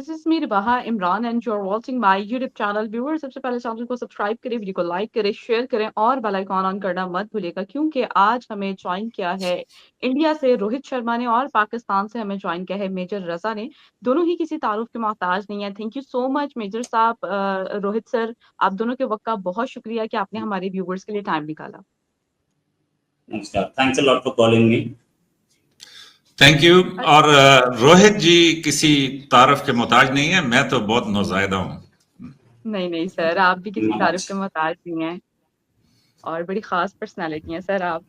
This is me Ribaha Imran and you are watching my YouTube channel. Viewers, सबसे पहले channel को subscribe करें, video को लाइक करें, शेयर करें और बेल आइकॉन ऑन करना मत भूलिएगा क्योंकि आज हमें जॉइन किया है इंडिया से रोहित शर्मा ने और पाकिस्तान से हमें जॉइन किया है मेजर रज़ा ने। दोनों ही किसी तारुफ के मोहताज नहीं है। Thank you so much major साहब, रोहित सर, आप दोनों के वक़्त का बहुत शुक्रिया कि आपने हमारे व्यूअर्स के लिए टाइम निकाला। नमस्कार, thanks a lot for calling me. Thank you. और रोहित जी किसी तारफ के मोहताज नहीं है, मैं तो बहुत नौज़ायदा हूँ। नहीं सर, आप भी किसी तारीफ के मोहताज नहीं हैं और बड़ी खास पर्सनालिटी हैं सर आप।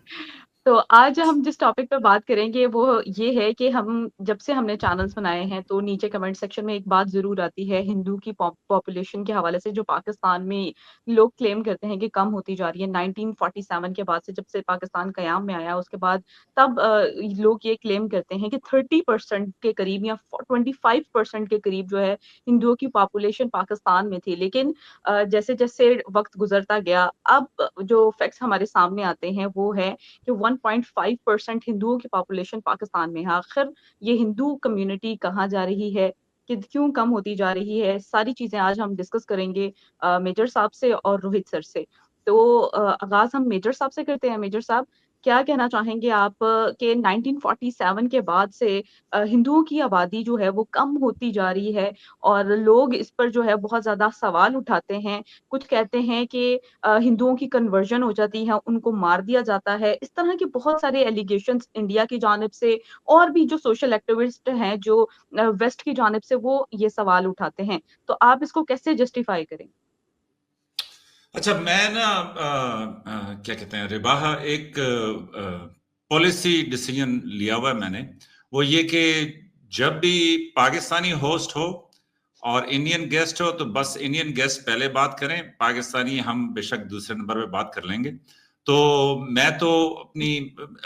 तो आज हम जिस टॉपिक पे बात करेंगे वो ये है कि हम जब से हमने चैनल्स बनाए हैं तो नीचे कमेंट सेक्शन में एक बात ज़रूर आती है हिंदू की पॉपुलेशन के हवाले से, जो पाकिस्तान में लोग क्लेम करते हैं कि कम होती जा रही है। 1947 के बाद से, जब से पाकिस्तान क़याम में आया उसके बाद, तब लोग ये क्लेम करते हैं कि 30% के करीब या 25% के करीब जो है हिंदुओं की पॉपुलेशन पाकिस्तान में थी। लेकिन जैसे-जैसे वक़्त गुज़रता गया, अब जो फैक्ट्स हमारे सामने आते हैं वो है कि 1.5% हिंदुओं की पॉपुलेशन पाकिस्तान में है। आखिर ये हिंदू कम्युनिटी कहाँ जा रही है? कि क्यों कम होती जा रही है? सारी चीज़ें आज हम डिस्कस करेंगे मेजर साहब से और रोहित सर से। तो आगाज़ हम मेजर साहब से करते हैं। मेजर साहब, क्या कहना चाहेंगे आप कि 1947 के बाद से हिंदुओं की आबादी जो है वो कम होती जा रही है और लोग इस पर जो है बहुत ज़्यादा सवाल उठाते हैं। कुछ कहते हैं कि हिंदुओं की कन्वर्जन हो जाती है, उनको मार दिया जाता है। इस तरह के बहुत सारे एलिगेशंस इंडिया की जानिब से और भी जो सोशल एक्टिविस्ट हैं जो वेस्ट की जानिब से, वो ये सवाल उठाते हैं। तो आप इसको कैसे जस्टिफाई करें? अच्छा, मैं ना क्या कहते हैं रिबाहा, एक पॉलिसी डिसीजन लिया हुआ है मैंने। वो ये कि जब भी पाकिस्तानी होस्ट हो और इंडियन गेस्ट हो तो बस इंडियन गेस्ट पहले बात करें, पाकिस्तानी हम बेशक दूसरे नंबर पे बात कर लेंगे। तो मैं तो अपनी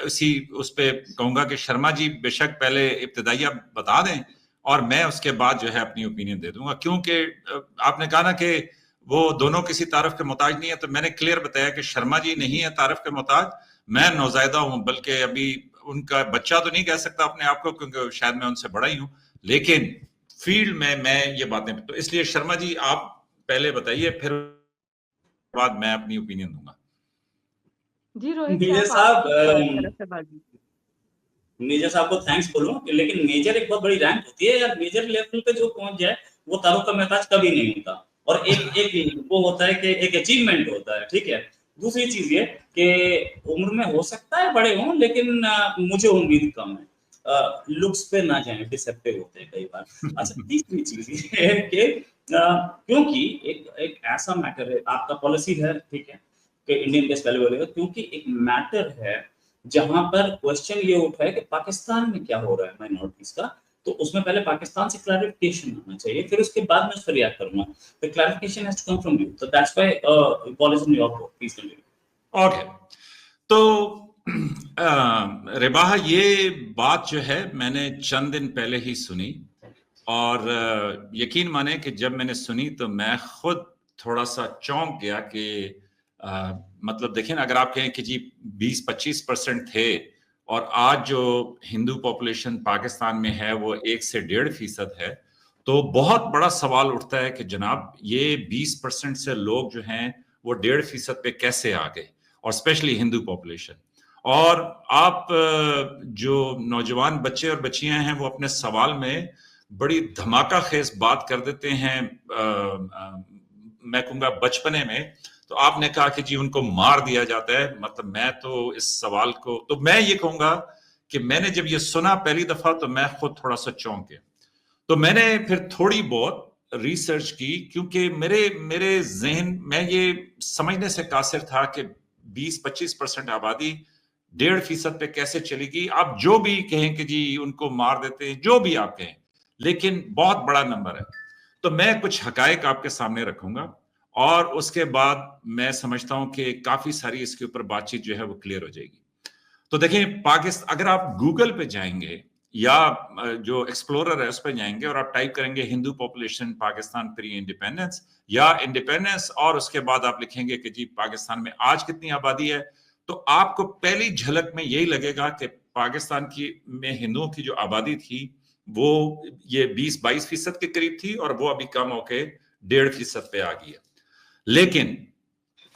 इसी उस पे कहूंगा कि शर्मा जी बेशक पहले इब्तिदाइया बता दें और मैं उसके बाद जो है अपनी ओपिनियन दे दूंगा, क्योंकि आपने कहा ना कि वो दोनों किसी तारफ के मोहताज नहीं है, तो मैंने क्लियर बताया कि शर्मा जी नहीं है तारफ के मोहताज, मैं नौज़ायदा हूं, बल्कि अभी उनका बच्चा तो नहीं कह सकता अपने आप को क्योंकि शायद मैं उनसे बड़ा ही हूं, लेकिन फील्ड में मैं ये बातें, तो इसलिए शर्मा जी आप पहले बताइए, फिर बाद मैं अपनी ओपिनियन दूंगा। जी रोहित मेजर साहब, साहब, मेजर साहब को थैंक्स बोलूं, लेकिन मेजर एक बहुत बड़ी रैंक होती है यार। मेजर लेवल पे जो पहुंच जाए वो तारुफ का मोहताज कभी नहीं होता, और एक एक वो होता है कि एक अचीवमेंट होता है, ठीक है। दूसरी चीज ये कि उम्र में हो सकता है बड़े हों, लेकिन मुझे उम्मीद कम है। लुक्स पे ना जाए, डिसेप्टिव होते हैं कई बार। अच्छा, तीसरी चीज ये है कि क्योंकि एक एक ऐसा मैटर है, आपका पॉलिसी है, ठीक है, कि इंडियन गेस्ट पहले बोलेगा, क्योंकि एक मैटर है जहां पर क्वेश्चन ये उठा है कि पाकिस्तान में क्या हो रहा है माइनॉरिटीज का, तो उसमें पहले पाकिस्तान से क्लैरिफिकेशन होना चाहिए, फिर उसके बाद मैं उस पर रिएक्ट करूंगा। The clarification has to come from you, so that's why call is in your court, please continue. Okay, तो रिबाहा, ये बात जो है मैंने चंद दिन पहले ही सुनी और यकीन माने कि जब मैंने सुनी तो मैं खुद थोड़ा सा चौंक गया कि मतलब देखिए ना, अगर आप कहें कि जी 20-25% थे और आज जो हिंदू पॉपुलेशन पाकिस्तान में है वो 1 से 1.5% है, तो बहुत बड़ा सवाल उठता है कि जनाब ये 20% से लोग जो हैं वो 1.5% पे कैसे आ गए, और स्पेशली हिंदू पॉपुलेशन। और आप जो नौजवान बच्चे और बच्चियां हैं वो अपने सवाल में बड़ी धमाका खेज बात कर देते हैं, मैं कहूंगा बचपने में। तो आपने कहा कि जी उनको मार दिया जाता है, मतलब मैं तो इस सवाल को, तो मैं ये कहूंगा कि मैंने जब ये सुना पहली दफा तो मैं खुद थोड़ा सा चौंक गया। तो मैंने फिर थोड़ी बहुत रिसर्च की, क्योंकि मेरे मेरे जहन में ये समझने से कासिर था कि 20-25% आबादी 1.5% पे कैसे चलेगी। आप जो भी कहें कि जी उनको मार देते हैं, जो भी आप कहें, लेकिन बहुत बड़ा नंबर है। तो मैं कुछ हकायक आपके सामने रखूंगा और उसके बाद मैं समझता हूं कि काफी सारी इसके ऊपर बातचीत जो है वो क्लियर हो जाएगी। तो देखिए, पाकिस्तान, अगर आप गूगल पे जाएंगे या जो एक्सप्लोरर है उस पर जाएंगे और आप टाइप करेंगे Hindu population Pakistan pre independence या इंडिपेंडेंस, और उसके बाद आप लिखेंगे कि जी पाकिस्तान में आज कितनी आबादी है, तो आपको पहली झलक में यही लगेगा कि पाकिस्तान की में हिंदुओं की जो आबादी थी वो ये 20-22% के करीब थी और वो अभी कम होके 1.5% पे आ गई है। लेकिन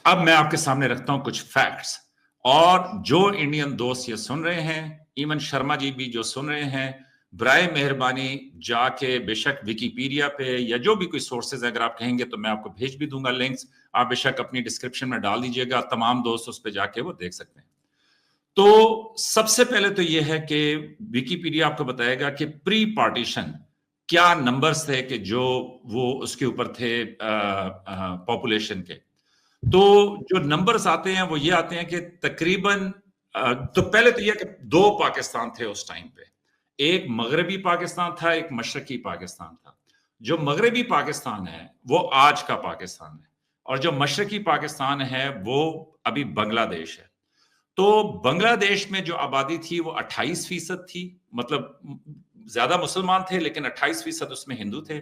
अब मैं आपके सामने रखता हूं कुछ फैक्ट्स, और जो इंडियन दोस्त ये सुन रहे हैं, इवन शर्मा जी भी जो सुन रहे हैं, बराए मेहरबानी जाके बेशक विकिपीडिया पे या जो भी कोई सोर्सेज अगर आप कहेंगे तो मैं आपको भेज भी दूंगा लिंक्स, आप बेशक अपनी डिस्क्रिप्शन में डाल दीजिएगा, तमाम दोस्त उस पर जाके वो देख सकते हैं। तो सबसे पहले तो ये है कि विकिपीडिया आपको बताएगा कि प्री पार्टीशन क्या नंबर्स थे कि जो वो उसके ऊपर थे पॉपुलेशन के। तो जो नंबर्स आते हैं वो ये आते हैं कि तकरीबन तो पहले तो ये कि 2 पाकिस्तान थे उस टाइम पे, एक मगरबी पाकिस्तान था, एक मशरकी पाकिस्तान था। जो मगरबी पाकिस्तान है वो आज का पाकिस्तान है, और जो मशरकी पाकिस्तान है वो अभी बांग्लादेश है। तो बांग्लादेश में जो आबादी थी वो 28% थी, मतलब ज्यादा मुसलमान थे लेकिन 28% उसमें हिंदू थे।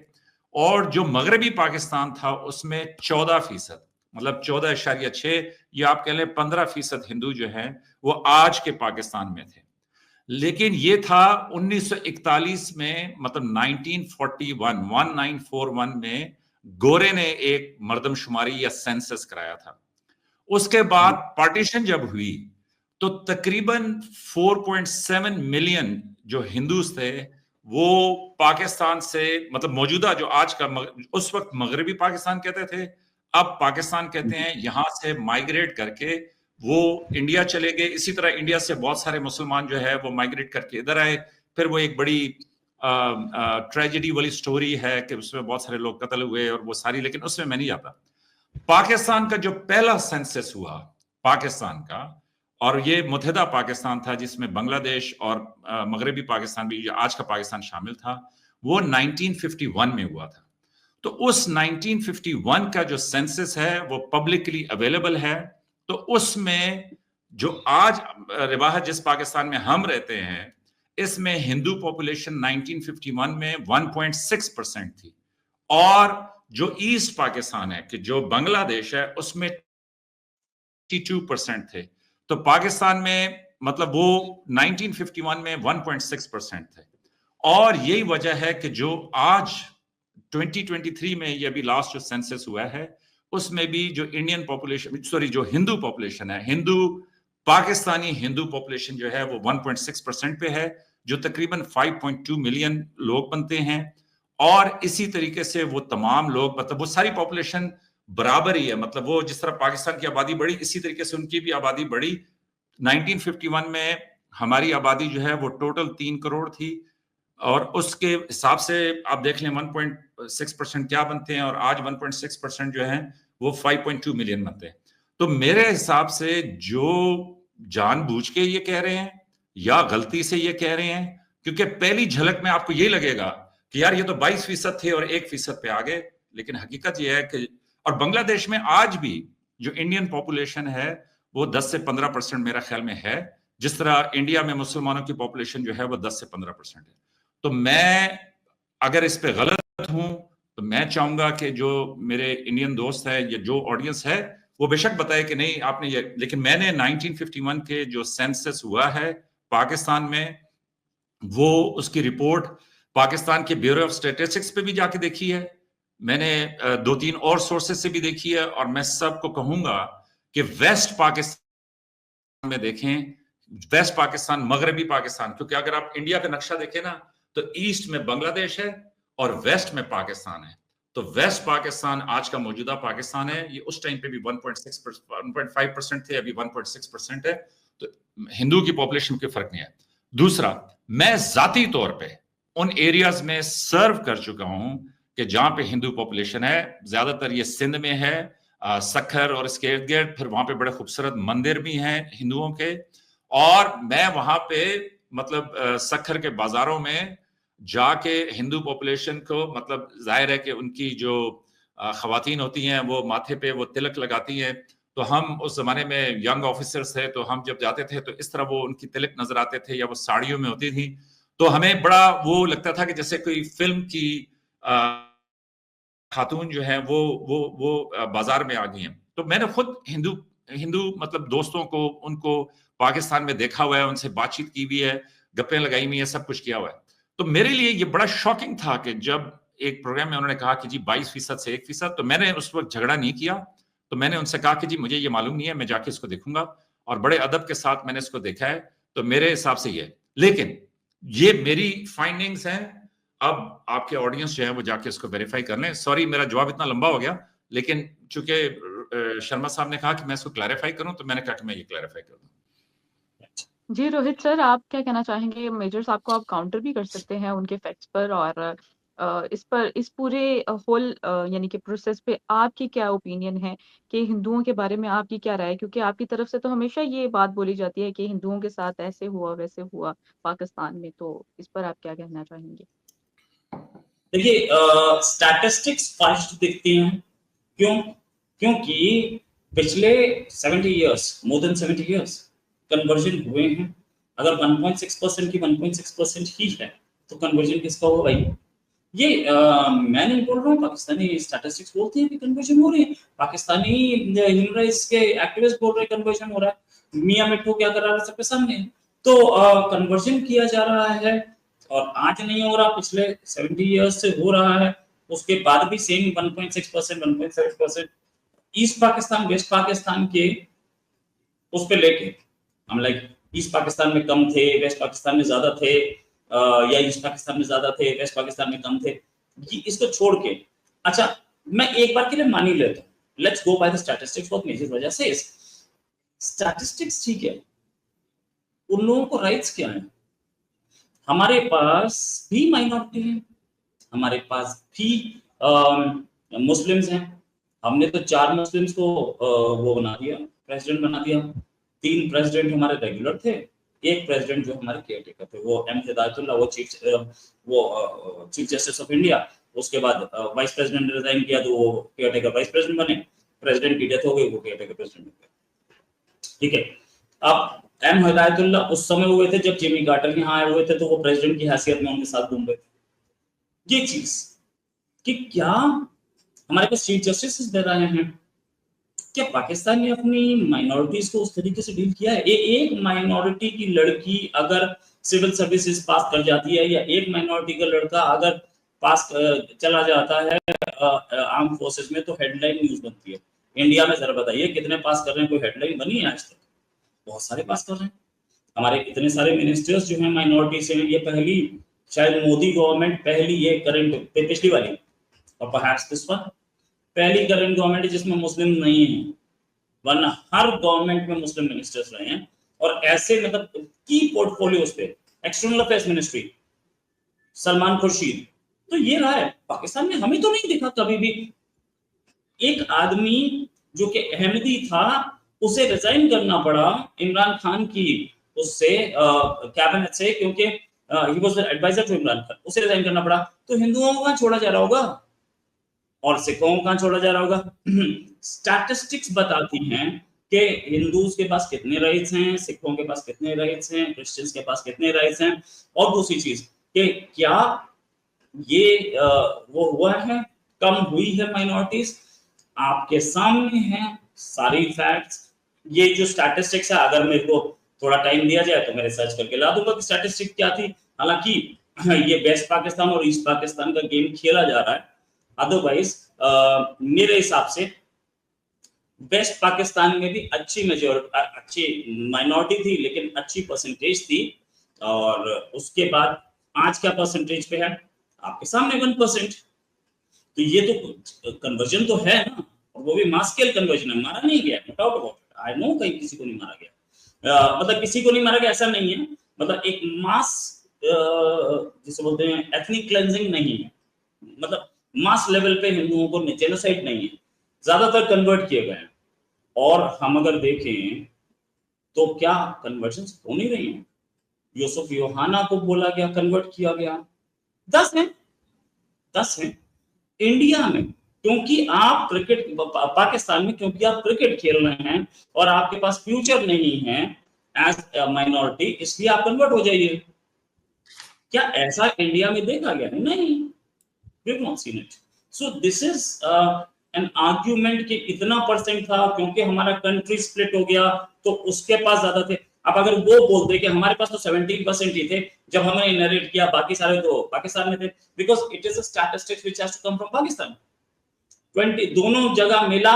और जो मगरबी पाकिस्तान था उसमें 14%, मतलब 14.6 या आप कह लें 15% हिंदू जो हैं वो आज के पाकिस्तान में थे। लेकिन ये था 1941 में, मतलब 1941 में गोरे ने एक मर्दमशुमारी या सेंसस कराया था। उसके बाद पार्टीशन जब हुई तो तकरीबन 4.7 मिलियन जो हिंदूज थे वो पाकिस्तान से, मतलब मौजूदा जो आज का, उस वक्त मगरबी पाकिस्तान कहते थे, अब पाकिस्तान कहते हैं, यहां से माइग्रेट करके वो इंडिया चले गए। इसी तरह इंडिया से बहुत सारे मुसलमान जो है वो माइग्रेट करके इधर आए। फिर वो एक बड़ी ट्रेजेडी वाली स्टोरी है कि उसमें बहुत सारे लोग कत्ल हुए और वो सारी, लेकिन उसमें मैं नहीं जाता। पाकिस्तान का जो पहला सेंसस हुआ पाकिस्तान का, और ये मुत्तहिदा पाकिस्तान था जिसमें बांग्लादेश और मगरबी पाकिस्तान भी, आज का पाकिस्तान शामिल था, वो 1951 में हुआ था। तो उस 1951 का जो सेंसस है वो पब्लिकली अवेलेबल है। तो उसमें जो आज रिवाह जिस पाकिस्तान में हम रहते हैं, इसमें हिंदू पॉपुलेशन 1951 में 1.6% थी, और जो ईस्ट पाकिस्तान है कि जो बांग्लादेश है उसमें 52% थे। तो पाकिस्तान में मतलब वो 1951 में 1.6% थे। और यही वजह है कि जो आज 2023 में ये अभी लास्ट जो सेंसस हुआ है उसमें भी जो इंडियन पॉपुलेशन, सॉरी जो हिंदू पॉपुलेशन है, हिंदू पाकिस्तानी हिंदू पॉपुलेशन जो है वो 1.6% पे है, जो तकरीबन 5.2 मिलियन लोग बनते हैं। और इसी तरीके से वो तमाम लोग, मतलब वो सारी पॉपुलेशन बराबर ही है, मतलब वो जिस तरह पाकिस्तान की आबादी बढ़ी इसी तरीके से उनकी भी आबादी बढ़ी। 1951 में हमारी आबादी जो है वो टोटल 3 करोड़ थी, और उसके हिसाब से आप देख लें 1.6% क्या बनते हैं, और आज 1.6% जो है वो 5.2 मिलियन बनते हैं। तो मेरे हिसाब से जो जानबूझ के ये कह रहे हैं या गलती से ये कह रहे हैं, क्योंकि पहली झलक में आपको ये लगेगा कि यार ये तो 22% थे और 1% पे आ गए, लेकिन हकीकत ये है कि, और बांग्लादेश में आज भी जो इंडियन पॉपुलेशन है वो 10 से 15% मेरा ख्याल में है, जिस तरह इंडिया में मुसलमानों की पॉपुलेशन जो है वो 10 से 15% है। तो मैं अगर इस पे गलत हूं तो मैं चाहूंगा कि जो मेरे इंडियन दोस्त है या जो ऑडियंस है वो बेशक बताए कि नहीं आपने ये, लेकिन मैंने 1951 के जो सेंसस हुआ है पाकिस्तान में, वो उसकी रिपोर्ट पाकिस्तान के ब्यूरो ऑफ स्टैटिस्टिक्स पे भी जाके देखी है, मैंने 2-3 और सोर्सेस से भी देखी है, और मैं सबको कहूंगा कि वेस्ट पाकिस्तान में देखें, वेस्ट पाकिस्तान, मगरबी पाकिस्तान, क्योंकि अगर आप इंडिया का नक्शा देखें ना तो ईस्ट में बांग्लादेश है और वेस्ट में पाकिस्तान है। तो वेस्ट पाकिस्तान आज का मौजूदा पाकिस्तान है, ये उस टाइम पे भी 1.5% थे, अभी 1.6% है। तो हिंदू की पॉपुलेशन के फर्क नहीं है। दूसरा, मैं जाती तौर पे उन एरियाज में सर्व कर चुका हूं कि जहां पे हिंदू पॉपुलेशन है, ज्यादातर ये सिंध में है, सखर और इसके इर्द गिर्द, फिर वहां पे बड़े खूबसूरत मंदिर भी हैं हिंदुओं के, और मैं वहां पे मतलब सखर के बाजारों में जाके हिंदू पॉपुलेशन को, मतलब जाहिर है कि उनकी जो खवातीन होती हैं वो माथे पे वो तिलक लगाती हैं, तो हम उस जमाने में यंग ऑफिसर्स थे, तो हम जब जाते थे तो इस तरह वो उनकी तिलक नजर आते थे, या वो साड़ियों में होती थी, तो हमें बड़ा वो लगता था कि जैसे कोई फिल्म की खातून जो है वो बाजार में आ गई हैं। तो मैंने खुद हिंदू मतलब दोस्तों को, उनको पाकिस्तान में देखा हुआ है, उनसे बातचीत की हुई है, गप्पे लगाई हुई है, सब कुछ किया हुआ है। तो मेरे लिए ये बड़ा शॉकिंग था कि जब एक प्रोग्राम में उन्होंने कहा कि जी 22% से 1%, तो मैंने उस वक्त झगड़ा नहीं किया। तो मैंने उनसे कहा कि जी मुझे ये मालूम नहीं है, मैं जाके इसको देखूंगा, और बड़े अदब के साथ मैंने इसको देखा है। तो मेरे हिसाब से ये, लेकिन ये मेरी फाइंडिंग्स हैं। अब आपके ऑडियंस जो है वो जाके इसको वेरीफाई कर लें। सॉरी मेरा जवाब इतना लंबा हो गया, लेकिन चूंकि शर्मा साहब ने कहा कि मैं इसको क्लैरिफाई करूं, तो मैंने कहा कि मैं ये क्लैरिफाई कर दूं। जी रोहित सर, आप क्या कहना चाहेंगे? मेजर साहब को आप काउंटर भी कर सकते हैं उनके फैक्ट्स पर, और इस पर, इस पूरे होल यानी कि प्रोसेस पे आपकी क्या ओपिनियन है कि हिंदुओं के बारे में आपकी क्या राय है? क्योंकि आपकी तरफ से तो हमेशा ये बात बोली जाती है कि हिंदुओं के साथ ऐसे हुआ वैसे हुआ पाकिस्तान में, तो इस पर आप क्या कहना चाहेंगे? देखिए, स्टैटिस्टिक्स फर्स्ट दिखती हैं। क्यों? क्योंकि पिछले 70 years, more than 70 years conversion हुए हैं। अगर 1.6% की 1.6% ही है तो कन्वर्जन किसका होगा भाई? ये मैं नहीं बोल रहा हूँ, पाकिस्तानी स्टैटिस्टिक्स बोलते हैं कि कन्वर्जन हो रही है। पाकिस्तानी ह्यूमन राइट्स के एक्टिविस्ट बोल रहे हैं कन्वर्जन हो रहा है। मियां मिट्टू क्या कर रहा है सबके सामने। तो कन्वर्जन किया जा रहा है, और आज नहीं हो रहा, पिछले 70 इयर्स से हो रहा है। उसके बाद भी same 1.6%, 1.7% east Pakistan west Pakistan के उस पे लेके हम लाइक ईस्ट पाकिस्तान में कम थे, वेस्ट पाकिस्तान में ज्यादा थे, या ईस्ट पाकिस्तान में ज्यादा थे, वेस्ट पाकिस्तान में कम थे, ये इसको छोड़ के अच्छा मैं एक बार के लिए मान ही लेता हूँ, let's go by the statistics what major वजह से स्टैटिस्टिक्स ठीक है। उन लोगों को राइट्स क्या है? हमारे पास भी माइनॉरिटी है, हमारे पास भी मुस्लिम्स हैं। हमने तो 4 मुस्लिम्स को वो बना दिया, प्रेसिडेंट बना दिया। 3 प्रेसिडेंट हमारे रेगुलर थे, एक प्रेसिडेंट जो हमारे केयरटेकर थे वो एम हिदायतुल्लाह, वो चीफ जस्टिस ऑफ इंडिया। उसके बाद वाइस प्रेसिडेंट ने रिजाइन किया तो वो केयरटेकर वाइस प्रेसिडेंट बने। प्रेसिडेंट की डेथ हो गई, वो केयरटेकर प्रेसिडेंट बन गए। ठीक है, अब एम हिदायतुल्लाह उस समय हुए थे जब जिमी कार्टर यहाँ आए हुए थे, तो वो प्रेसिडेंट की हैसियत में उनके साथ घूम रहे थे। ये चीज कि क्या हमारे पास चीफ जस्टिस दे रहे हैं, क्या पाकिस्तान ने अपनी माइनॉरिटीज को उस तरीके से डील किया है? एक माइनॉरिटी की लड़की अगर सिविल सर्विसेज पास कर जाती है, या एक माइनॉरिटी का लड़का अगर पास चला जाता है आर्म फोर्सेस में, तो हेडलाइन न्यूज बनती है। इंडिया में जरा बताइए कितने पास कर रहे हैं? कोई हेडलाइन बनी है आज तक? बहुत सारे पास कर रहे हैं। हमारे इतने सारे मिनिस्टर्स जो हैं माइनॉरिटी से, ये पहली शायद मोदी गवर्नमेंट, पहली ये करंट, पिछली वाली और परहैप्स दिस वन पहली करंट गवर्नमेंट जिसमें मुस्लिम नहीं है, वरना हर गवर्नमेंट में मुस्लिम मिनिस्टर्स रहे हैं। और ऐसे मतलब की पोर्टफोलियोज पे external affairs ministry Salman Khurshid, तो ये रहा है। पाकिस्तान में हमें तो नहीं दिखा कभी भी एक आदमी जो कि अहमदी था, उसे रिजाइन करना पड़ा इमरान खान की उससे कैबिनेट से, क्योंकि he was the adviser to Imran Khan, उसे रिजाइन करना पड़ा। तो हिंदुओं को कहां छोड़ा जा रहा होगा और सिखों को कहां छोड़ा जा रहा होगा? स्टैटिस्टिक्स बताती हैं कि हिंदूज के पास कितने राइट्स हैं, सिखों के पास कितने राइट्स हैं, क्रिश्चियंस के पास कितने राइट्स हैं। और दूसरी चीज कि क्या ये वो हुआ है, कम हुई है माइनॉरिटीज? आपके सामने हैं सारी फैक्ट्स। ये जो स्टैटिस्टिक्स है, अगर मेरे को थोड़ा टाइम दिया जाए तो मैं रिसर्च करके ला दूंगा कि स्टैटिस्टिक्स क्या थी। हालांकि ये वेस्ट पाकिस्तान और ईस्ट पाकिस्तान का गेम खेला जा रहा है। अदरवाइज मेरे हिसाब से वेस्ट पाकिस्तान में भी अच्छी माइनॉरिटी थी, लेकिन अच्छी परसेंटेज थी। और उसके बाद आज क्या परसेंटेज पे है आपके सामने? 1%। तो ये तो कन्वर्जन तो है ना, और वो भी मास स्केल कन्वर्जन है, मारा नहीं गया, doubt about it. I know कहीं किसी को नहीं मारा गया, मतलब किसी को नहीं मारा गया ऐसा नहीं है, मतलब एक मास जिसे बोलते हैं एथनिक क्लेंजिंग नहीं है, मतलब मास लेवल पे हिंदुओं को जेनोसाइड नहीं है, ज्यादातर कन्वर्ट किए गए हैं। और हम अगर देखें तो क्या कन्वर्जन हो नहीं रही है? यूसुफ योहाना को बोला गया, कन्वर्ट किया गया, 10 है, 10 है। इंडिया में क्योंकि आप क्रिकेट, पाकिस्तान में क्योंकि आप क्रिकेट खेल रहे हैं और आपके पास फ्यूचर नहीं है एज माइनॉरिटी, इसलिए आप कन्वर्ट हो जाइए। क्या ऐसा इंडिया में देखा गया? नहीं, we have not seen it. So this is an argument कि इतना परसेंट था क्योंकि हमारा कंट्री स्प्लिट हो गया तो उसके पास ज्यादा थे। अब अगर वो बोलते कि हमारे पास तो 17% ही थे जब हमने इनहेरिट किया, बाकी सारे तो पाकिस्तान में थे, because it is a statistics which has to come from Pakistan. 20 दोनों जगह मिला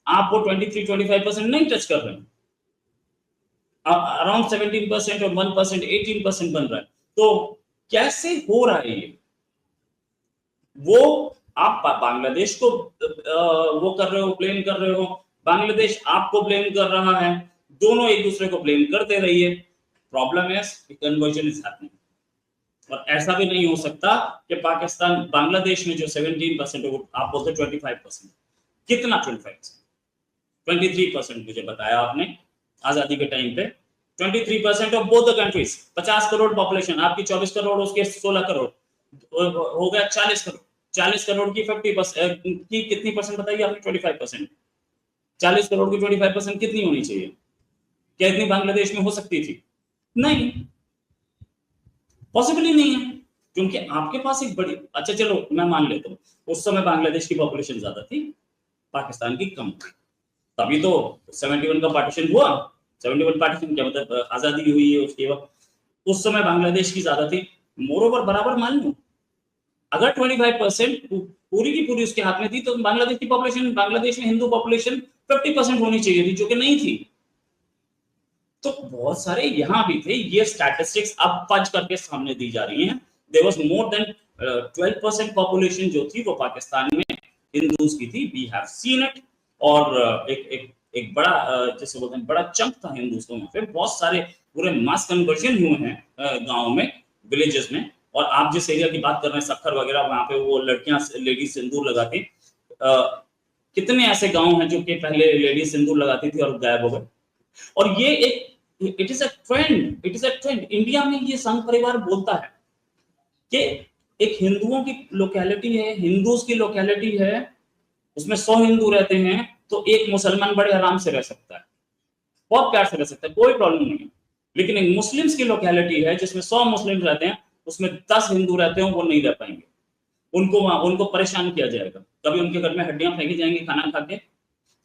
आप वो 23-25% नहीं टच कर रहे हैं, अराउंड 17% और 1% 18% बन रहा है। तो कैसे हो रहा है ये? वो आप बांग्लादेश को वो कर रहे हो, ब्लेम कर रहे हो, बांग्लादेश आपको ब्लेम कर रहा है, दोनों एक दूसरे को ब्लेम करते रहिए। प्रॉब्लम है कन्वर्जन इज हैपनिंग, और ऐसा भी नहीं हो सकता कि पाकिस्तान बांग्लादेश में जो 17% आप बोलते 25%, कितना 25%? 23% मुझे बताया आपने आजादी के टाइम पे। 23% of both the countries, 50 crore population, आपकी 24 करोड़, उसके 16 करोड़, हो गया 40 करोड़। 40 करोड़ की 50% की कितनी परसेंट बताइए आपने? 25%। 40 करोड़ की 25% कितनी होनी चाहिए? क्या इतनी बांग्लादेश में हो सकती थी? नहीं, पॉसिबल ही नहीं है, क्योंकि आपके पास एक बड़ी, अच्छा चलो मैं मान लेता हूँ उस समय बांग्लादेश की पॉपुलेशन ज्यादा थी, पाकिस्तान की कम थी, तभी तो 71 का पार्टीशन हुआ। 71 पार्टीशन क्या मतलब, आजादी हुई है उसके वक्त, उस समय बांग्लादेश की ज्यादा थी। मोरोवर बराबर मान लो, अगर 25% पूरी की पूरी उसके हाथ में थी, तो बांग्लादेश की पॉपुलेशन, बांग्लादेश में हिंदू पॉपुलेशन 50% होनी चाहिए थी, जो कि नहीं थी। तो बहुत सारे यहां भी थे, ये स्टैटिस्टिक्स अब फज करके सामने दी जा रही हैं। There was more than 12% population जो थी वो पाकिस्तान में हिंदूज की थी, वी हैव सीन इट। और एक बड़ा जैसे बोलते हैं बड़ा चंक था हिंदूज का, वहां पे बहुत सारे पूरे मास कन्वर्जन हुए हैं गांव में, विलेजेस में। और आप जिस एरिया की बात कर रहे हैं सक्खर वगैरह, वहां पे वो लड़कियां लेडीज सिंदूर लगा के, कितने ऐसे गांव हैं जो कि पहले लेडीज सिंदूर लगाती थी और गायब हो गए। और ये एक it is a trend, it is a trend. India में ये संघ परिवार बोलता है कि एक हिंदुओं की लोकेलिटी है, हिंदूज की लोकेलिटी है, उसमें 100 हिंदू रहते हैं, तो एक मुसलमान बड़े आराम से रह सकता है, बहुत प्यार से रह सकता है, कोई प्रॉब्लम नहीं है। लेकिन एक मुस्लिम्स की लोकेलिटी है जिसमें 100 मुस्लिम रहते हैं, उसमें 10 हिंदू रहते हैं, वो नहीं रह पाएंगे, उनको परेशान किया जाएगा। कभी उनके घर में हड्डियां फेंकी जाएंगी खाना खा के,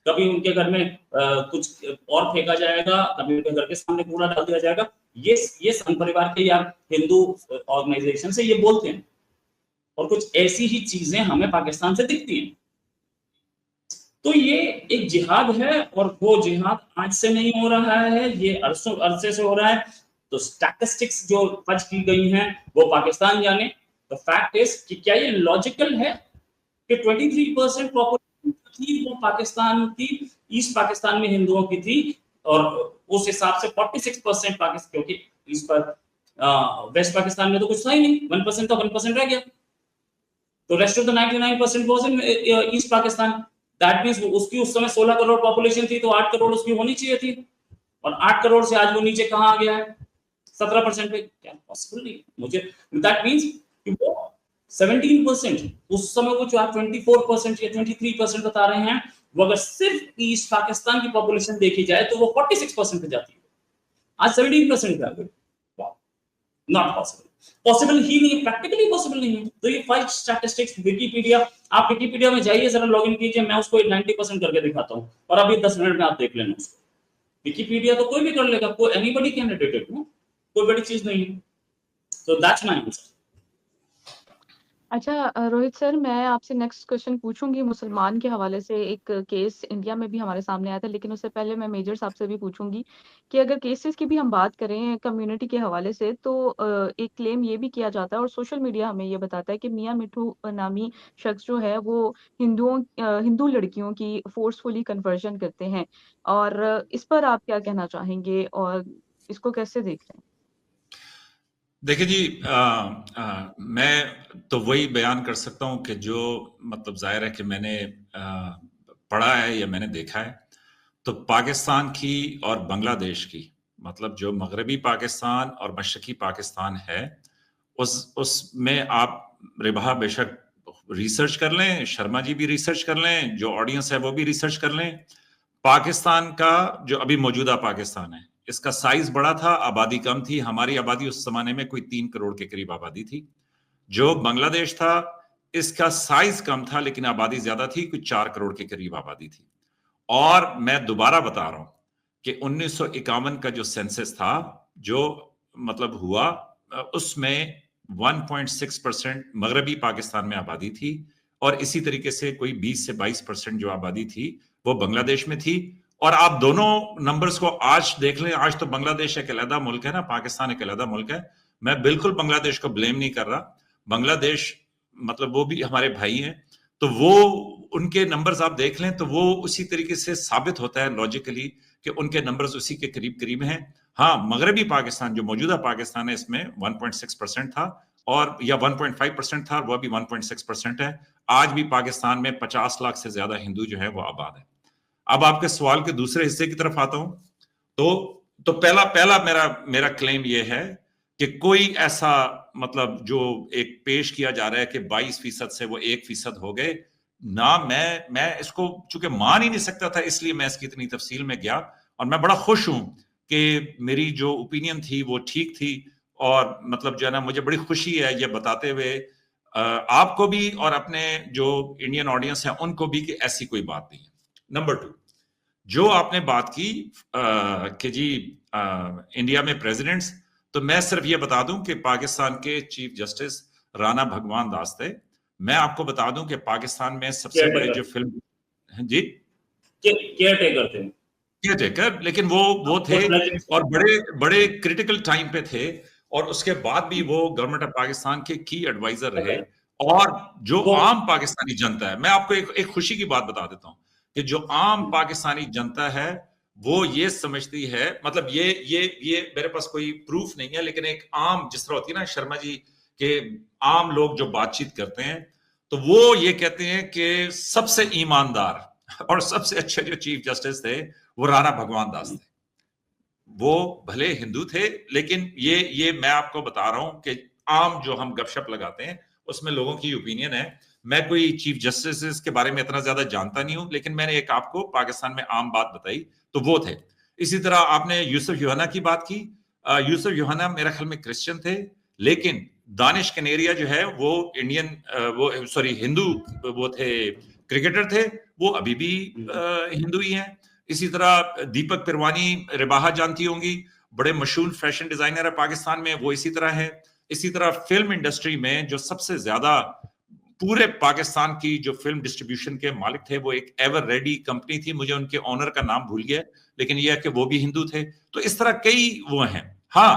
कभी उनके घर में कुछ और फेंका जाएगा, कभी उनके घर के सामने कूड़ा डाल दिया जाएगा। ये संघ परिवार के या हिंदू ऑर्गेनाइजेशन से ये बोलते हैं, और कुछ ऐसी ही चीजें हमें पाकिस्तान से दिखती हैं। तो ये एक जिहाद है, और वो जिहाद आज से नहीं हो रहा है, ये अरसे से हो रहा है। तो स्टैटिस्टिक्स जो फज की गई हैं वो पाकिस्तान जाने। द फैक्ट इज कि क्या ये लॉजिकल है कि 23% पॉपुलेशन थी वो पाकिस्तान की, ईस्ट पाकिस्तान में हिंदुओं की थी, और उस हिसाब से 46% पाकिस्तान, क्योंकि इस पर वेस्ट पाकिस्तान में तो कुछ था ही नहीं, 1% का 1% रह गया, तो rest of the 99% was in east Pakistan. That means उसकी उस समय 16 करोड़ पॉपुलेशन थी, तो 8 करोड़ उसकी होनी चाहिए थी, और 8 करोड़ से आज वो नीचे कहां आ गया है? 17% पे। क्या पॉसिबल नहीं मुझे। दैट मींस कि वो 17%, उस समय वो जो आप 24% या 23% बता रहे हैं, वो अगर सिर्फ ईस्ट पाकिस्तान की पॉपुलेशन देखी जाए तो वो 46% पे जाती है, आज 17% पे आ गई। नॉट पॉसिबल, पॉसिबल ही नहीं, प्रैक्टिकली पॉसिबल नहीं है। तो ये 5 स्टैटिस्टिक्स विकिपीडिया, आप विकिपीडिया में जाइए, जरा लॉगिन कीजिए, मैं उसको 90% करके दिखाता हूं, और अभी 10 मिनट में आप देख लेना उसको। विकिपीडिया तो कोई भी कर लेगा, कोई एनीबॉडी कैन एडिट इट, कोई बड़ी चीज नहीं है। So that's my answer. अच्छा रोहित सर, मैं आपसे नेक्स्ट क्वेश्चन पूछूंगी मुसलमान के हवाले से। एक केस इंडिया में भी हमारे सामने आया था, लेकिन उससे पहले मैं मेजर साहब से भी पूछूंगी कि अगर केसेस की भी हम बात करें कम्युनिटी के हवाले से, तो एक क्लेम ये भी किया जाता है और सोशल मीडिया हमें ये बताता है कि मियां मिठू नामी शख्स जो है वो हिंदू लड़कियों की फोर्सफुली कन्वर्जन करते हैं। और इस पर आप क्या कहना चाहेंगे और इसको कैसे देख रहे हैं? देखिए जी, मैं तो वही बयान कर सकता हूं कि जो मतलब जाहिर है कि मैंने पढ़ा है या मैंने देखा है। तो पाकिस्तान की और बांग्लादेश की, मतलब जो मगरबी पाकिस्तान और मशरकी पाकिस्तान है, उसमें आप रिबहा बेशक रिसर्च कर लें, शर्मा जी भी रिसर्च कर लें, जो ऑडियंस है वो भी रिसर्च कर लें। पाकिस्तान का जो अभी मौजूदा पाकिस्तान है, इसका साइज बड़ा था, आबादी कम थी। हमारी आबादी उस जमाने में कोई 3 करोड़ के करीब आबादी थी। जो बांग्लादेश था, इसका साइज कम था लेकिन आबादी ज्यादा थी, कुछ 4 करोड़ के करीब आबादी थी। और मैं दोबारा बता रहा हूं कि 1951 का जो सेंसस था, जो मतलब हुआ, उसमें 1.6% मगरबी पाकिस्तान में आबादी थी, और इसी तरीके से कोई 20 से 22% जो आबादी थी वो बांग्लादेश में थी। और आप दोनों नंबर्स को आज देख लें, आज तो बांग्लादेश एक अलग मुल्क है ना, पाकिस्तान एक अलग मुल्क है। मैं बिल्कुल बांग्लादेश को ब्लेम नहीं कर रहा, बांग्लादेश मतलब वो भी हमारे भाई हैं, तो वो उनके नंबर्स आप देख लें तो वो उसी तरीके से साबित होता है लॉजिकली कि उनके नंबर्स उसी के करीब करीब हैं। हाँ, मगरबी पाकिस्तान जो मौजूदा पाकिस्तान है इसमें 1.6% था, और या 1.5% था, वह भी 1.6% है। आज भी पाकिस्तान में 50 लाख से ज्यादा हिंदू जो है वो आबाद है। अब आपके सवाल के दूसरे हिस्से की तरफ आता हूं, तो पहला मेरा क्लेम ये है कि कोई ऐसा मतलब जो एक पेश किया जा रहा है कि 22% से वो 1% हो गए ना, मैं इसको चूंकि मान ही नहीं सकता था, इसलिए मैं इसकी इतनी तफसील में गया। और मैं बड़ा खुश हूं कि मेरी जो ओपिनियन थी वो ठीक थी, और मतलब जो है ना, मुझे बड़ी खुशी है ये बताते हुए आपको भी और अपने जो इंडियन ऑडियंस है उनको भी कि ऐसी कोई बात नहीं है। नंबर 2, जो आपने बात की कि जी इंडिया में प्रेसिडेंट्स, तो मैं सिर्फ ये बता दूं कि पाकिस्तान के चीफ जस्टिस राणा भगवान दास थे। मैं आपको बता दूं कि पाकिस्तान में सबसे बड़े जो फिल्म जी केयरटेकर थे, केयरटेकर, लेकिन वो थे और बड़े बड़े क्रिटिकल टाइम पे थे, और उसके बाद भी वो गवर्नमेंट ऑफ पाकिस्तान के की एडवाइजर रहे। और जो आम पाकिस्तानी जनता है, मैं आपको एक खुशी की बात बता देता हूं कि जो आम पाकिस्तानी जनता है वो ये समझती है, मतलब ये मेरे पास कोई प्रूफ नहीं है, लेकिन एक आम जिस तरह होती है ना शर्मा जी के आम लोग जो बातचीत करते हैं, तो वो ये कहते हैं कि सबसे ईमानदार और सबसे अच्छे जो चीफ जस्टिस थे वो राणा भगवान दास थे। वो भले हिंदू थे, लेकिन ये मैं आपको बता रहा हूं कि आम जो हम गपशप लगाते हैं उसमें लोगों की ओपिनियन है। मैं कोई चीफ जस्टिस के बारे में इतना ज्यादा जानता नहीं हूं, लेकिन मैंने एक आपको पाकिस्तान में आम बात बताई, तो वो थे। इसी तरह आपने यूसुफ यूहन्ना की बात की। यूसुफ यूहन्ना मेरे ख्याल में क्रिश्चियन थे, लेकिन दानिश कनेरिया जो है वो इंडियन वो सॉरी हिंदू वो थे, क्रिकेटर थे, वो अभी भी हिंदू ही हैं। इसी तरह दीपक पिरवानी, रिबाहा जानती होंगी, बड़े मशहूर फैशन डिजाइनर है पाकिस्तान में, वो इसी तरह है। इसी तरह फिल्म इंडस्ट्री में जो सबसे ज्यादा पूरे पाकिस्तान की जो फिल्म डिस्ट्रीब्यूशन के मालिक थे वो एक एवर रेडी कंपनी थी, मुझे उनके ओनर का नाम भूल गया, लेकिन यह है कि वो भी हिंदू थे। तो इस तरह कई वो हैं। हाँ,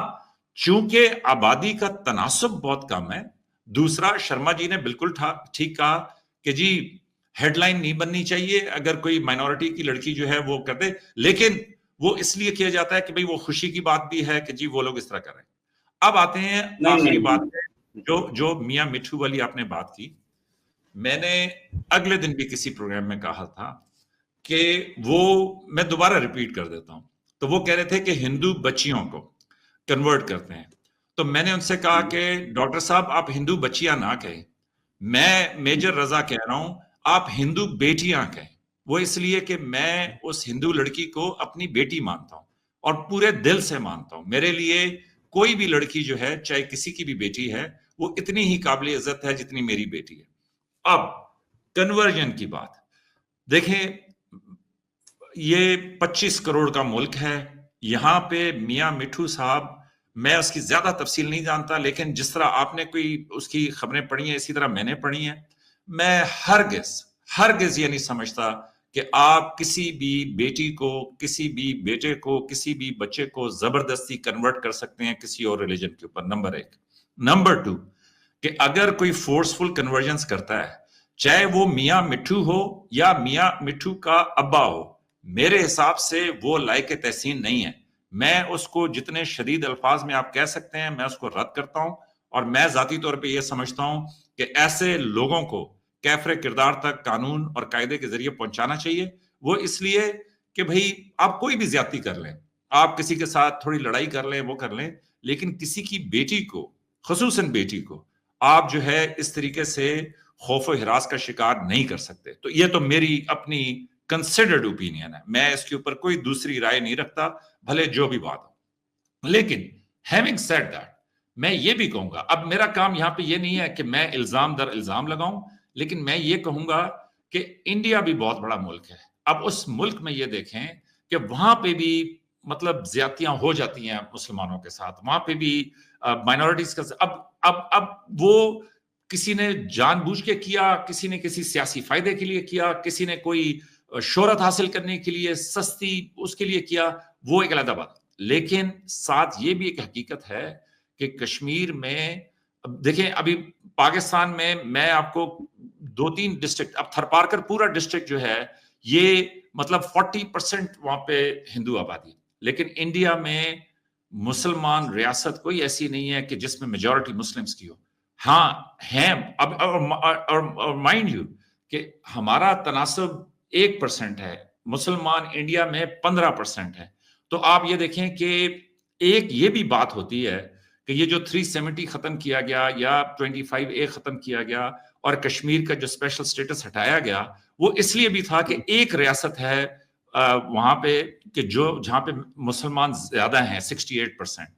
चूंकि आबादी का तनासुब बहुत कम है। दूसरा, शर्मा जी ने बिल्कुल ठीक कहा कि जी हेडलाइन नहीं बननी चाहिए अगर कोई माइनॉरिटी की लड़की जो है वो कर दे, लेकिन वो इसलिए किया जाता है कि भाई वो खुशी की बात भी है कि जी वो लोग इस तरह कर रहे हैं। अब आते हैं आखिरी बात है, जो मियां मिठू वाली आपने बात की। मैंने अगले दिन भी किसी प्रोग्राम में कहा था कि वो मैं दोबारा रिपीट कर देता हूं। तो वो कह रहे थे कि हिंदू बच्चियों को कन्वर्ट करते हैं, तो मैंने उनसे कहा कि डॉक्टर साहब आप हिंदू बच्चियां ना कहें, मैं मेजर रजा कह रहा हूं, आप हिंदू बेटियां कहें। वो इसलिए कि मैं उस हिंदू लड़की को अपनी बेटी मानता हूं और पूरे दिल से मानता हूं। मेरे लिए कोई भी लड़की जो है, चाहे किसी की भी बेटी है, वो इतनी ही काबिल इज्जत है जितनी मेरी बेटी है। अब कन्वर्जन की बात देखें, ये 25 करोड़ का मुल्क है, यहां पे मियां मिठू साहब, मैं उसकी ज्यादा तफसील नहीं जानता, लेकिन जिस तरह आपने कोई उसकी खबरें पढ़ी हैं इसी तरह मैंने पढ़ी हैं। मैं हरगिज ये नहीं समझता कि आप किसी भी बेटी को, किसी भी बेटे को, किसी भी बच्चे को जबरदस्ती कन्वर्ट कर सकते हैं किसी और रिलीजन के ऊपर, नंबर 1। नंबर 2, कि अगर कोई फोर्सफुल कन्वर्जन करता है, चाहे वो मियां मिठू हो या मियां मिठू का अब्बा हो, मेरे हिसाब से वो लायक तहसीन नहीं है। मैं उसको जितने शदीद अल्फाज में आप कह सकते हैं, मैं उसको रद्द करता हूं। और मैं जाती तौर पे ये समझता हूं कि ऐसे लोगों को कैफरे किरदार तक कानून और कायदे के जरिए पहुंचाना चाहिए। वो इसलिए कि भाई आप कोई भी ज्यादती कर लें, आप किसी के साथ थोड़ी लड़ाई कर लें, वो कर लें, लेकिन किसी की बेटी को, खुसूसन बेटी को, आप जो है इस तरीके से खौफ व हिरास का शिकार नहीं कर सकते। तो ये तो मेरी अपनी कंसिडर्ड ओपिनियन है, मैं इसके ऊपर कोई दूसरी राय नहीं रखता, भले जो भी बात हो। लेकिन हैविंग सेड दैट, मैं ये भी कहूंगा, अब मेरा काम यहां पे ये नहीं है कि मैं इल्जाम दर इल्जाम लगाऊं, लेकिन मैं ये कहूंगा कि इंडिया भी बहुत बड़ा मुल्क है। अब उस मुल्क में ये देखें कि वहां पे भी मतलब ज्यादतियां हो जाती हैं मुसलमानों के साथ, वहां पे भी माइनॉरिटीज का अब वो किसी ने जानबूझ के किया, किसी ने किसी सियासी फायदे के लिए किया, किसी ने कोई शोहरत हासिल करने के लिए सस्ती उसके लिए किया, वो एक अलग बात। लेकिन साथ ये भी एक हकीकत है कि कश्मीर में देखें, अभी पाकिस्तान में मैं आपको 2-3 डिस्ट्रिक्ट, अब थरपारकर पूरा डिस्ट्रिक्ट जो है ये मतलब 40% वहां पे हिंदू आबादी, लेकिन इंडिया में मुसलमान रियासत कोई ऐसी नहीं है कि जिसमें मेजॉरिटी मुस्लिम्स की हो। हाँ है, अब और माइंड यू कि हमारा तनासब 1% है, मुसलमान इंडिया में 15% है। तो आप ये देखें कि एक ये भी बात होती है कि ये जो 370 खत्म किया गया या 25A खत्म किया गया और कश्मीर का जो स्पेशल स्टेटस हटाया गया, वो इसलिए भी था कि एक रियासत है वहां पे कि जो जहां पे मुसलमान ज्यादा हैं 68%,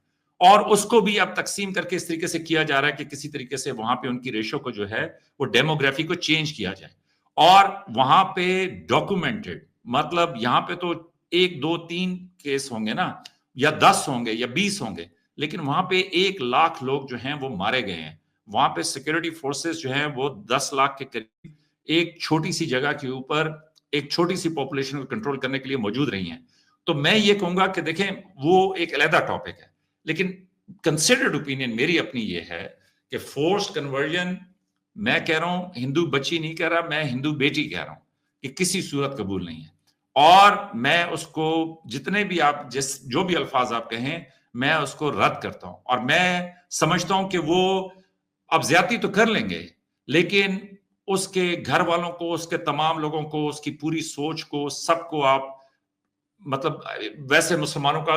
और उसको भी अब तकसीम करके इस तरीके से किया जा रहा है कि किसी तरीके से वहां पे उनकी रेशो को जो है वो डेमोग्राफी को चेंज किया जाए। और वहां पे डॉक्यूमेंटेड, मतलब यहां पे तो 1, 2, 3 केस होंगे ना, या 10 होंगे या 20 होंगे, लेकिन वहां पे 1 लाख लोग जो हैं वो मारे गए हैं। वहां पे सिक्योरिटी फोर्सेस जो हैं वो 10 लाख के करीब एक छोटी सी जगह के ऊपर एक छोटी सी पॉपुलेशन को कंट्रोल करने के लिए मौजूद रही हैं। तो मैं ये कहूंगा कि देखें, वो एक अलग टॉपिक है, लेकिन कंसिडर्ड ओपिनियन मेरी अपनी ये है कि फोर्स्ड कन्वर्जन, मैं कह रहा हूं, हिंदू बच्ची नहीं कह रहा, मैं हिंदू बेटी कह रहा हूं कि किसी सूरत कबूल नहीं है। और मैं उसको जितने भी आप जो भी अल्फाज आप कहें, मैं उसको रद्द करता हूं। और मैं समझता हूं कि वो अब ज्यादती तो कर लेंगे, लेकिन उसके घर वालों को, उसके तमाम लोगों को, उसकी पूरी सोच को, सबको आप मतलब वैसे मुसलमानों का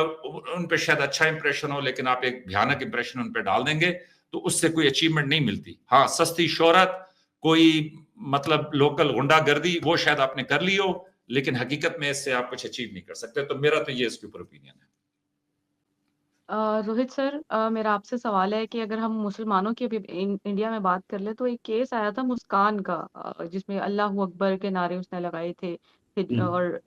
उन पे शायद अच्छा इंप्रेशन हो, लेकिन आप एक भयानक इंप्रेशन उन पे डाल देंगे तो उससे कोई अचीवमेंट नहीं मिलती। हाँ, सस्ती शोहरत, कोई मतलब लोकल गुंडागर्दी, वो शायद आपने कर ली हो, लेकिन हकीकत में इससे आप कुछ अचीव नहीं कर सकते। तो मेरा तो ये इसके ऊपर ओपिनियन है। रोहित सर, मेरा आपसे सवाल है कि अगर हम मुसलमानों की अभी इंडिया में बात कर ले, तो एक केस आया था मुस्कान का, जिसमें अल्लाह अकबर के नारे उसने लगाए थे, और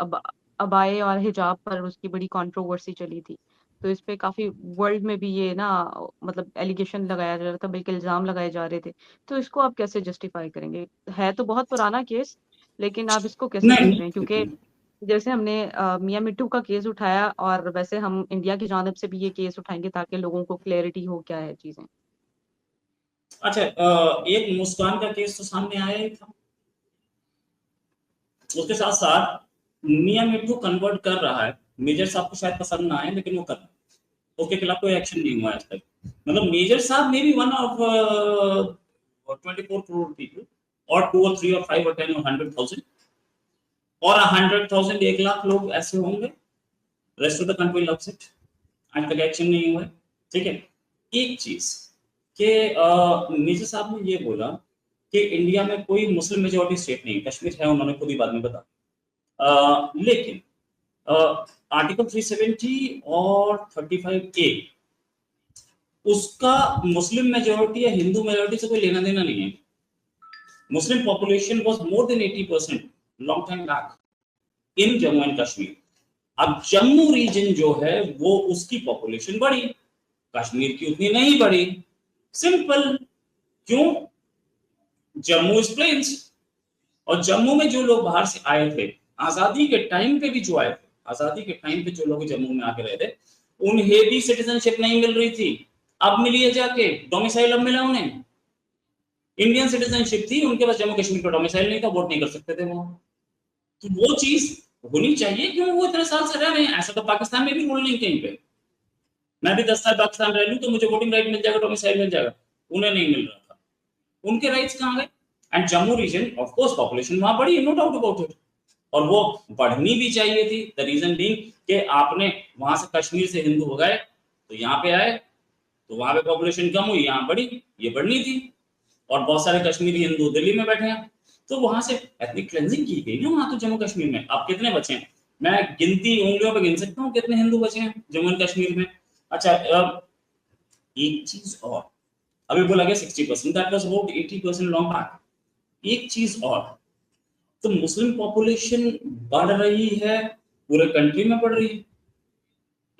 अबाए और हिजाब पर उसकी बड़ी कंट्रोवर्सी चली थी। तो इस पे काफी वर्ल्ड में भी ये ना, मतलब एलिगेशन लगाया जा रहा था, बल्कि इल्जाम लगाए जा रहे थे। तो इसको आप कैसे जस्टिफाई करेंगे? है तो बहुत पुराना केस, लेकिन आप इसको कैसे देख रहे हैं? क्योंकि नहीं, जैसे हमने मियां मिट्टू का केस उठाया, और वैसे हम इंडिया की जानिब से भी ये केस उठाएंगे ताकि लोगों को क्लैरिटी हो क्या है चीजें। अच्छा, एक मुस्कान का केस तो सामने आया ही था, उसके साथ साथ मियां मिट्टू कन्वर्ट कर रहा है। मेजर साहब को शायद पसंद ना आए, लेकिन वो कर रहा है, उसके खिलाफ कोई एक्शन नहीं हुआ आज तक। मतलब मेजर साहब may be one of 24 crore people, और 2 और 3 और 5 और 10 और 100,000, और 100,000 1 लाख लोग ऐसे होंगे, rest of the country loves it. आज तक एक्शन नहीं हुआ है। ठीक है, एक चीज के मेजर साहब ने ये बोला कि इंडिया में कोई मुस्लिम मेजॉरिटी स्टेट नहीं, कश्मीर है, उन्होंने खुद ही बाद में बताया। लेकिन आर्टिकल 370 और 35A उसका मुस्लिम मेजॉरिटी या हिंदू मेजॉरिटी से कोई लेना देना नहीं है। Muslim population was more then 80% long time back in Jammu and Kashmir. अब जम्मू रीजन जो है वो उसकी पॉपुलेशन बढ़ी, कश्मीर की उतनी नहीं बढ़ी। सिंपल। क्यों? जम्मू इज प्लेन्स, और जम्मू में जो लोग बाहर से आए थे आजादी के टाइम पे भी जो आए थे, आजादी के टाइम पे जो लोग जम्मू में आके रहे थे, उन्हें भी सिटीजनशिप नहीं मिल रही थी। अब मिली है जाके, डोमिसाइल अब मिला उन्हें। इंडियन सिटीजनशिप थी, उनके पास जम्मू कश्मीर का डोमिसाइल नहीं था, वोट नहीं कर सकते थे वहां। तो वो चीज होनी चाहिए, क्यों वो इतने साल से रह रहे हैं। ऐसा तो पाकिस्तान में भी रूल नहीं कहीं पे। मैं भी 10 साल पाकिस्तान रह लूं तो मुझे वोटिंग राइट मिल जाएगा, डोमिसाइल मिल जाएगा, उन्हें नहीं मिल रहा था। उनके राइट्स कहां गए? And Jammu region of course population वहां बढ़ी, नो डाउट अबाउट इट, और वो बढ़नी भी चाहिए थी। द रीजन बीइंग कि आपने वहां से कश्मीर से हिंदू हो गए तो यहाँ पे आए, तो वहां पे पॉपुलेशन कम हुई, यहाँ बढ़ी, ये बढ़नी थी। और बहुत सारे कश्मीरी हिंदू दिल्ली में बैठे हैं, तो वहां से एथनिक क्लेंजिंग की गई ना वहां। तो जम्मू कश्मीर में अब कितने बचे हैं? मैं गिनती उंगलियों पे गिन सकता हूँ कितने हिंदू बचे हैं जम्मू एंड कश्मीर में। अच्छा, एक चीज और, अभी बोला गया 60%, that was about 80% long back. एक चीज और, तो मुस्लिम पॉपुलेशन बढ़ रही है, पूरे कंट्री में बढ़ रही है।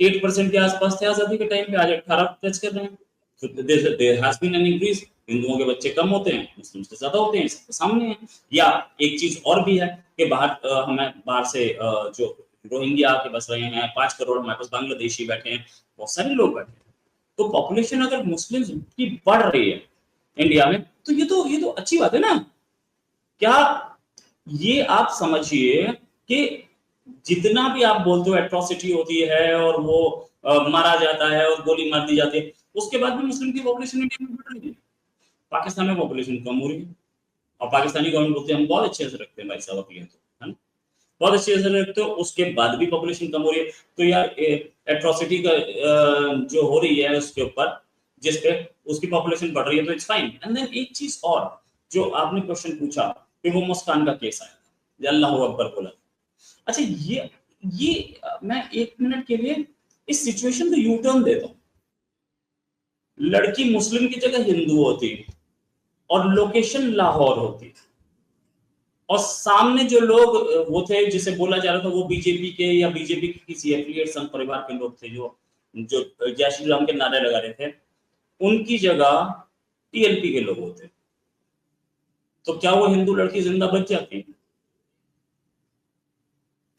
8% के आसपास थे आजादी के टाइम पे, आज 18 टच कर रहे हैं। तो there has been an increase. हिंदुओं के बच्चे कम होते हैं, मुस्लिम से ज्यादा होते हैं, सबके सामने है। या एक चीज और भी है कि हमें बाहर से जो रोहिंग्या के बस रहे हैं, 5 करोड़ हमारे पास बांग्लादेशी बैठे हैं, बहुत सारे लोग बैठे हैं। तो पॉपुलेशन अगर मुस्लिम की बढ़ रही है इंडिया में, तो ये तो अच्छी बात है ना। क्या ये आप समझिए कि जितना भी आप बोलते हो एट्रोसिटी होती है और वो मारा जाता है और गोली मार दी जाती है, उसके बाद भी मुस्लिम की पॉपुलेशन इंडिया में बढ़ रही है। पाकिस्तान में पॉपुलेशन कम हो रही है, और पाकिस्तानी गवर्नमेंट बोलते हैं हम बहुत अच्छे से रखते हैं भाई साहब अपने, तो है ना, बहुत अच्छे से रखते हो, उसके बाद भी पॉपुलेशन कम हो रही है। तो यार एट्रोसिटी का जो हो रही है उसके ऊपर, जिसपे उसकी पॉपुलेशन बढ़ रही है, तो इट्स फाइन। एंड देन एक चीज और जो आपने क्वेश्चन पूछा कि वो मुस्कान का केस आया, अल्लाह अकबर बोला। अच्छा, ये मैं 1 मिनट के लिए इस सिचुएशन को यू टर्न देता हूं। लड़की मुस्लिम की जगह हिंदू होती और लोकेशन लाहौर होती, और सामने जो लोग वो थे जिसे बोला जा रहा था वो बीजेपी के या बीजेपी के किसी एफिलिएट संघ परिवार के लोग थे जो जय श्री राम के नारे लगा रहे थे, उनकी जगह टीएलपी के लोग होते, तो क्या वो हिंदू लड़की जिंदा बच जाती?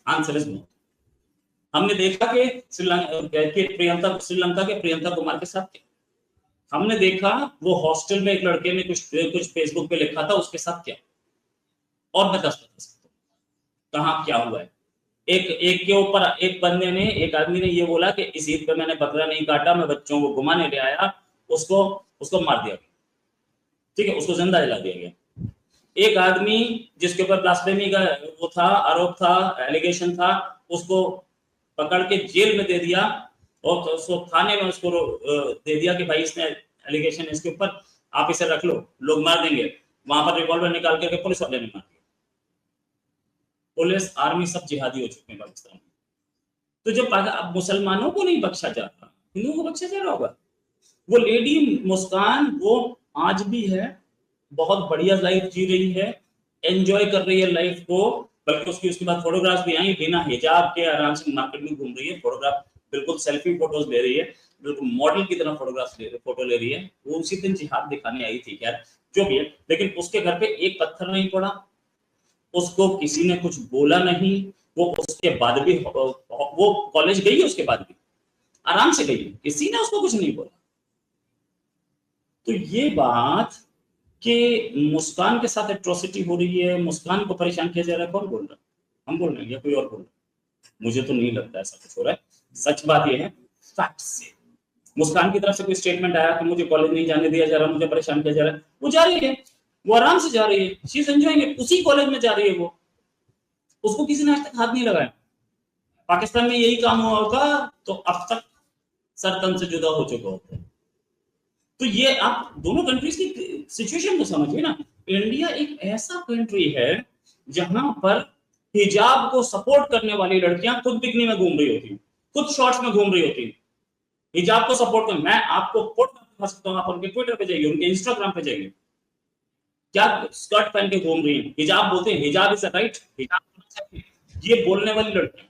Answer is no. हमने देखा कि श्रीलंका के प्रियंका कुमार के साथ क्या, हमने देखा वो हॉस्टल में एक लड़के ने कुछ फेसबुक पे लिखा था, उसके साथ क्या, और मैं 10 बता सकता हूं कहां क्या हुआ है। एक के ऊपर एक बंदे ने, एक आदमी ने ये बोला कि इस ईद पे मैंने बकरा नहीं काटा, मैं बच्चों को घुमाने ले आया, उसको मार दिया गया, ठीक है, उसको जिंदा जला दिया गया। एक आदमी जिसके ऊपर ब्लास्फेमी का वो था, आरोप था, एलिगेशन था, उसको पकड़ के जेल में दे दिया, और उसको थाने में उसको दे दिया कि भाई इसने एलिगेशन इसके ऊपर, आप इसे रख लो, लोग मार देंगे। वहां पर रिवॉल्वर निकाल करके पुलिस वाले ने मार दिया। पुलिस आर्मी सब जिहादी हो चुके हैं पाकिस्तान में। तो जब मुसलमानों को नहीं बख्शा जाता, हिंदुओं को बख्शा जा रहा होगा। वो लेडी मुस्कान, वो आज भी है, बहुत बढ़िया लाइफ जी रही है, एंजॉय कर रही है लाइफ को, बल्कि उसके बाद फोटोग्राफ्स भी आई, बिना हिजाब के आराम से मार्केट में घूम रही है, फोटोग्राफ बिल्कुल सेल्फी फोटोज ले रही है, बिल्कुल मॉडल की तरह फोटो ले रही है। वो उसी दिन जिहाद दिखाने आई थी, खैर जो भी है, लेकिन उसके घर पे एक पत्थर नहीं पड़ा, उसको किसी ने कुछ बोला नहीं, वो उसके बाद भी वो कॉलेज गई है, उसके बाद भी आराम से गई, किसी ने उसको कुछ नहीं बोला। तो ये बात कि मुस्कान के साथ एट्रोसिटी हो रही है, मुस्कान को परेशान किया जा रहा है, कौन बोल रहा है? हम बोल रहे हैं या कोई और बोल रहा है? मुझे तो नहीं लगता ऐसा कुछ हो रहा है। सच बात ये है, फैक्ट से मुस्कान की तरफ से कोई स्टेटमेंट आया कि मुझे कॉलेज नहीं जाने दिया जा रहा, मुझे परेशान किया जा रहा है, वो जा रही है, वो आराम से जा रही है, शी इज एंजॉयिंग, उसी कॉलेज में जा रही है वो, उसको किसी ने आज तक हाथ नहीं लगाया। पाकिस्तान में यही काम हुआ होगा तो अब तक सर तन से जुदा हो चुका होता है। तो ये आप दोनों कंट्रीज की सिचुएशन को समझिए ना। इंडिया एक ऐसा कंट्री है जहां पर हिजाब को सपोर्ट करने वाली लड़कियां खुद बिकनी में घूम रही होती, खुद शॉर्ट्स में घूम रही होती, हिजाब को सपोर्ट कर। मैं आपको कोट दिखा सकता हूं, आप उनके ट्विटर पे जाइए, उनके इंस्टाग्राम पे जाइए, क्या स्कर्ट पहन के घूम रही है, हिजाब बोलते हैं, हिजाब इज राइट, हिजाब ये बोलने वाली लड़की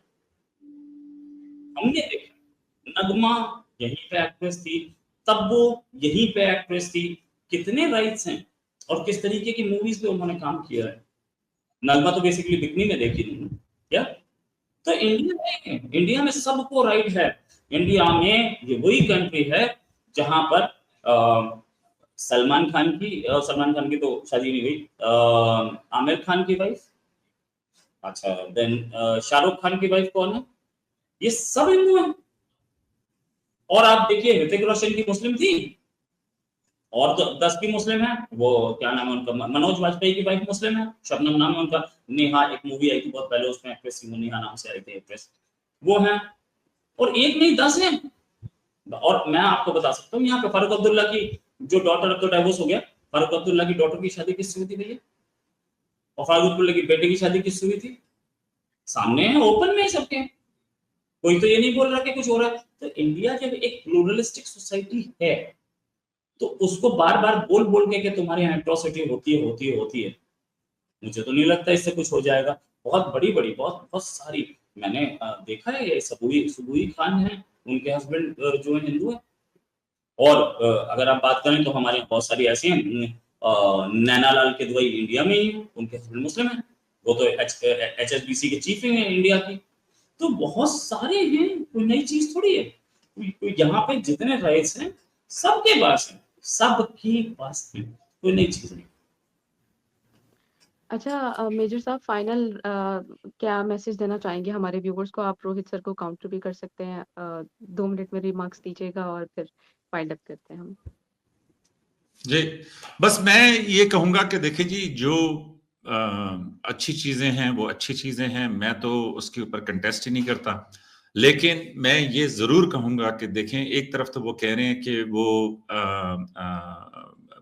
हमने देखा। नगमा यहीं पे एक्ट्रेस थी, तब्बू यहीं पे एक्ट्रेस थी, कितने राइट्स हैं और किस तरीके की मूवीज पे उन्होंने काम किया है। नगमा तो बेसिकली बिकनी में देखी नहीं क्या। तो इंडिया में सबको राइट है। इंडिया में ये वही कंट्री है जहां पर सलमान खान की तो शादी नहीं हुई, आमिर खान की वाइफ, अच्छा देन शाहरुख खान की वाइफ कौन है, ये सब हिंदू हैं। और आप देखिए ऋतिक रोशन की मुस्लिम थी, और तो 10 की मुस्लिम है, वो क्या नाम है उनका, मनोज वाजपेयी की वाइफ मुस्लिम है, शबनम नाम है उनका, नेहा, एक मूवी आई थी बहुत पहले, उसमें एक्ट्रेस थी, नेहा नाम से आई थी एक्ट्रेस, वो है। और एक नहीं 10 है। और मैं आपको बता सकता हूँ यहाँ पे फारूक अब्दुल्ला की जो डॉटर, अब तो डाइवोर्स हो गया, फारूक अब्दुल्ला की डॉटर की शादी किससे हुई थी भैया, और फारूक अब्दुल्ला की बेटे की शादी किससे हुई थी? सामने है, ओपन में है सबके, कोई तो ये नहीं बोल रहा कि कुछ हो रहा है। तो इंडिया जब एक प्लूरलिस्टिक सोसाइटी है तो उसको बार बार बोल बोल के कि तुम्हारे यहाँ एट्रोसिटी होती है, मुझे तो नहीं लगता इससे कुछ हो जाएगा। बहुत बड़ी बहुत सारी मैंने देखा है, सबूई खान है, उनके हस्बैंड जो है हिंदू है। और अगर आप बात करें तो हमारे यहाँ बहुत सारी ऐसी हैं, नैनालाल किदवई इंडिया में ही है, उनके हस्बैंड मुस्लिम है, वो तो HSBC के चीफ हैं इंडिया की। तो बहुत सारे हैं, कोई नई चीज थोड़ी है। यहाँ पे जितने राइट्स हैं सबके पास है, सबके पास है, कोई नई चीज नहीं। अच्छा मेजर साहब, फाइनल क्या मैसेज देना चाहेंगे हमारे व्यूवर्स को? आप रोहित सर को काउंटर भी कर सकते हैं, 2 मिनट में रिमार्क्स दीजिएगा और फिर फाइंड अप करते हैं हम। जी, बस मैं ये कहूंगा कि देखिए जी, जो अच्छी चीजें हैं वो अच्छी चीजें हैं, मैं तो उसके ऊपर कंटेस्ट ही नहीं करता। लेकिन मैं ये जरूर कहूंगा कि देखें, एक तरफ तो वो कह रहे हैं कि वो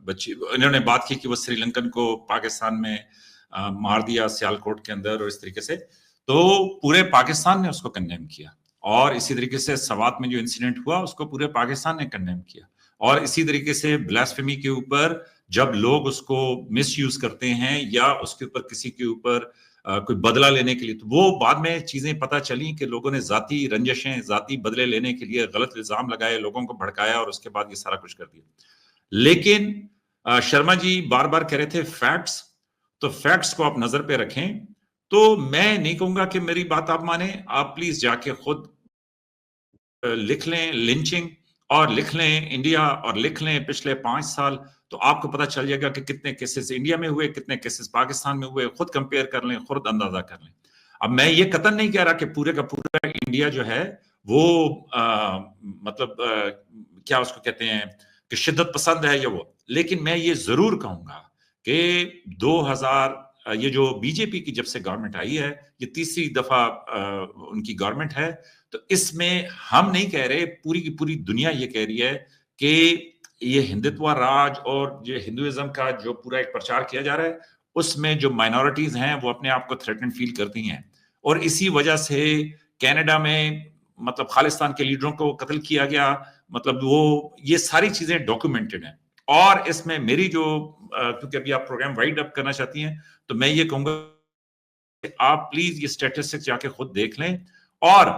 बच्चे, इन्होंने बात की कि वो श्रीलंकन को पाकिस्तान में मार दिया सियालकोट के अंदर और इस तरीके से, तो पूरे पाकिस्तान ने उसको कंडेम किया। और इसी तरीके से सवात में जो इंसिडेंट हुआ उसको पूरे पाकिस्तान ने कंडेम किया। और इसी तरीके से ब्लास्फेमी के ऊपर जब लोग उसको मिसयूज करते हैं या उसके ऊपर किसी के ऊपर कोई बदला लेने के लिए, तो वो बाद में चीजें पता चली कि लोगों ने जाती रंजशें, जाती बदले लेने के लिए गलत इल्जाम लगाए, लोगों को भड़काया और उसके बाद ये सारा कुछ कर दिया। लेकिन शर्मा जी बार बार कह रहे थे फैक्ट्स, तो फैक्ट्स को आप नजर पे रखें। तो मैं नहीं कहूंगा कि मेरी बात आप माने, आप प्लीज जाके खुद लिख लें लिंचिंग, और लिख लें इंडिया, और लिख लें पिछले 5 साल, तो आपको पता चल जाएगा कि कितने केसेस इंडिया में हुए, कितने केसेस पाकिस्तान में हुए। खुद कंपेयर कर लें, खुद अंदाजा कर लें। अब मैं ये कतन नहीं कह रहा कि पूरे का पूरा इंडिया जो है वो मतलब क्या उसको कहते हैं कि शिद्दत पसंद है या वो, लेकिन मैं ये जरूर कहूंगा कि 2000 ये जो बीजेपी की जब से गवर्नमेंट आई है, ये तीसरी दफा उनकी गवर्नमेंट है, तो इसमें हम नहीं कह रहे, पूरी की पूरी दुनिया ये कह रही है कि ये हिंदुत्व राज और जो हिंदुइज्म का जो पूरा एक प्रचार किया जा रहा है, उसमें जो माइनॉरिटीज हैं वो अपने आप को थ्रेटन फील करती हैं। और इसी वजह से कनाडा में मतलब खालिस्तान के लीडरों को कत्ल किया गया, मतलब वो ये सारी चीजें डॉक्यूमेंटेड हैं। और इसमें मेरी जो क्योंकि अभी आप प्रोग्राम वाइड अप करना चाहती हैं, तो मैं ये कहूंगा आप प्लीज ये स्टैटिस्टिक्स जाके खुद देख लें। और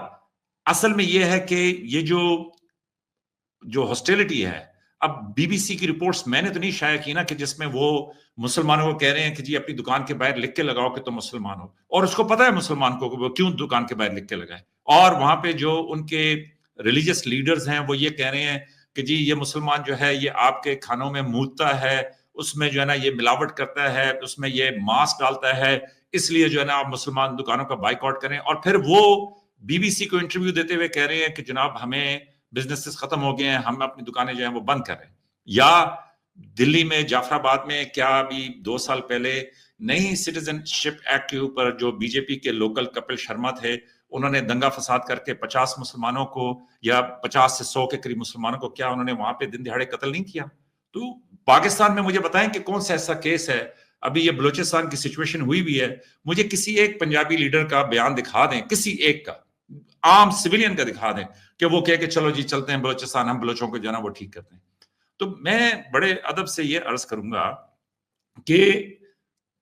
असल में ये है कि ये जो हॉस्टिलिटी है, अब बीबीसी की रिपोर्ट्स मैंने तो नहीं शाया की ना, कि जिसमें वो मुसलमानों को कह रहे हैं कि जी अपनी दुकान के बाहर लिख के लगाओ कि तुम मुसलमान हो, और उसको पता है मुसलमान को वो क्यों दुकान के बाहर लिख के लगाए। और वहां पे जो उनके रिलीजियस लीडर्स हैं वो ये कह रहे हैं कि जी ये मुसलमान जो है ये आपके खानों में मूतता है, उसमें जो है ना ये मिलावट करता है, उसमें ये मास्क डालता है, इसलिए जो है ना आप मुसलमान दुकानों का बाइकआउट करें। और फिर वो बीबीसी को इंटरव्यू देते हुए कह रहे हैं कि जनाब हमें बिजनेसेस खत्म हो गए हैं, हम अपनी दुकानें जो हैं वो बंद कर रहे हैं। या दिल्ली में जाफराबाद में क्या अभी 2 साल पहले नई सिटीजनशिप एक्ट के ऊपर जो बीजेपी के लोकल कपिल शर्मा थे, उन्होंने दंगा फसाद करके 50 मुसलमानों को या 50 से 100 के करीब मुसलमानों को क्या उन्होंने वहां पे दिन दिहाड़े कत्ल नहीं किया? तो पाकिस्तान में मुझे बताएं कि कौन सा ऐसा केस है, अभी ये बलूचिस्तान की सिचुएशन हुई भी है, मुझे किसी एक पंजाबी लीडर का बयान दिखा दें, किसी एक का, आम सिविलियन का दिखा दें कि वो कह के चलो जी चलते हैं बलूचिस्तान, हम बलोचों को जाना वो ठीक करते हैं। तो मैं बड़े अदब से ये अर्ज करूंगा कि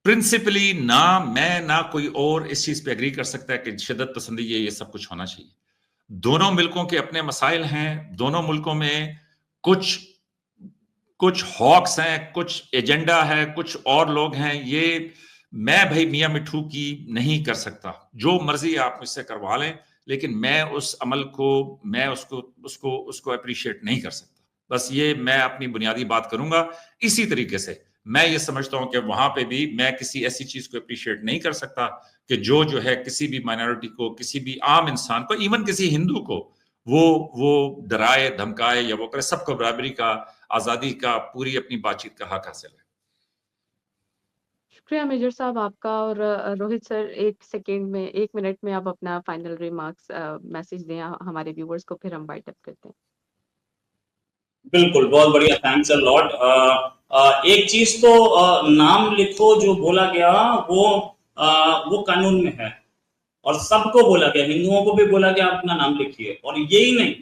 प्रिंसिपली ना मैं ना कोई और इस चीज पे एग्री कर सकता है कि शिद्दत पसंदी ये सब कुछ होना चाहिए। दोनों मुल्कों के अपने मसाइल हैं, दोनों मुल्कों में कुछ हॉक्स हैं, कुछ एजेंडा है, कुछ और लोग हैं। ये मैं भाई मियां मिठू की नहीं कर सकता, जो मर्जी आप मुझसे करवा लें, लेकिन मैं उस अमल को मैं उसको अप्रिशिएट नहीं कर सकता। बस ये मैं अपनी बुनियादी बात करूंगा। इसी तरीके से मैं ये समझता हूं कि वहां पे भी मैं किसी ऐसी चीज को अप्रिशिएट नहीं कर सकता कि जो है किसी भी माइनॉरिटी को, किसी भी आम इंसान को, इवन किसी हिंदू को वो डराए धमकाए या वो करे। सबको बराबरी का, आजादी का, पूरी अपनी बातचीत का हक हासिल है। शुक्रिया मेजर साहब आपका। और रोहित सर 1 मिनट में आप अपना फाइनल रिमार्क्स मैसेज दें हमारे व्यूवर्स को, फिर हम वाइंड अप करते हैं। बिल्कुल, बहुत बढ़िया, थैंक्स अ लॉट। एक चीज तो नाम लिखो जो बोला गया वो कानून में है और सबको बोला गया, हिंदुओं को भी बोला गया अपना नाम लिखिए। और यही नहीं,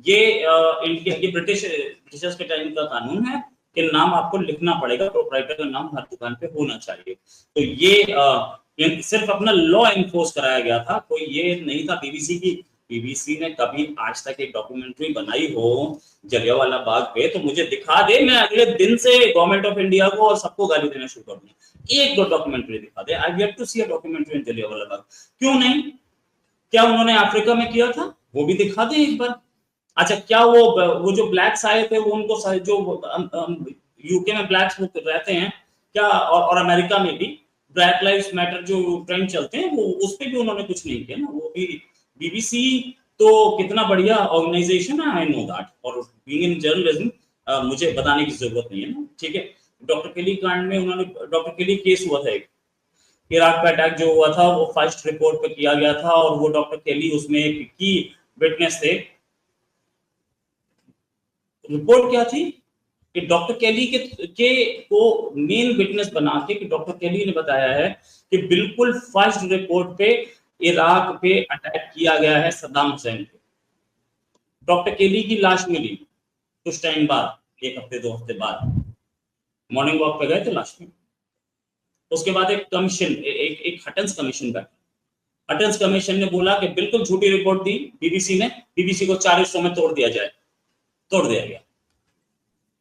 ये ब्रिटिशर्स के टाइम का कानून है कि नाम आपको लिखना पड़ेगा, प्रोप्राइटर का नाम हर दुकान पे होना चाहिए। तो ये सिर्फ अपना लॉ एनफोर्स कराया गया था, कोई ये नहीं था बीबीसी की बीबीसी ने कभी आज तक एक डॉक्यूमेंट्री बनाई हो जलियांवाला बाग पे, तो मुझे दिखा दे, मैं अगले दिन से गवर्नमेंट ऑफ इंडिया को और सबको गाली देना शुरू कर दूंगा। एक दो डॉक्यूमेंट्री दिखा दे। I get to see a documentary in Jallianwala Bagh. क्यों नहीं? क्या उन्होंने अफ्रीका में किया था? वो भी दिखा दे एक बार। अच्छा, क्या वो जो ब्लैक्स आए थे, वो उनको जो यूके में ब्लैक्स रहते हैं क्या, और अमेरिका में भी ब्लैक लाइव्स मैटर जो ट्रेंड चलते हैं, वो उस पे भी उन्होंने कुछ नहीं किया ना। वो भी बीबीसी तो कितना बढ़िया ऑर्गेनाइजेशन है, आई नो दैट। और बीइंग इन जर्नलिज्म मुझे बताने की जरूरत नहीं है ना, ठीक है। डॉक्टर केली कांड में उन्होंने, डॉक्टर केली केस हुआ था एक, इराक पे अटैक जो हुआ था वो फर्स्ट रिपोर्ट पे किया गया था, और वो डॉक्टर केली उसमें एक की विटनेस थे। रिपोर्ट क्या थी कि डॉक्टर केली के को मेन विटनेस बना के, कि डॉक्टर केली ने बताया है कि बिल्कुल फर्स्ट रिपोर्ट पे इराक पे अटैक किया गया है सद्दाम हुसैन पे। डॉक्टर केली की लाश मिली कुछ टाइम बाद, एक हफ्ते 2 हफ्ते बाद, मॉर्निंग वॉक पे गए थे लाश में। उसके बाद एक कमीशन, एक हटन्स कमीशन बैठा। हटन्स कमीशन ने बोला कि बिल्कुल झूठी रिपोर्ट दी बीबीसी ने, बीबीसी को 4 हिस्सों में तोड़ दिया जाए, तोड़ दिया गया।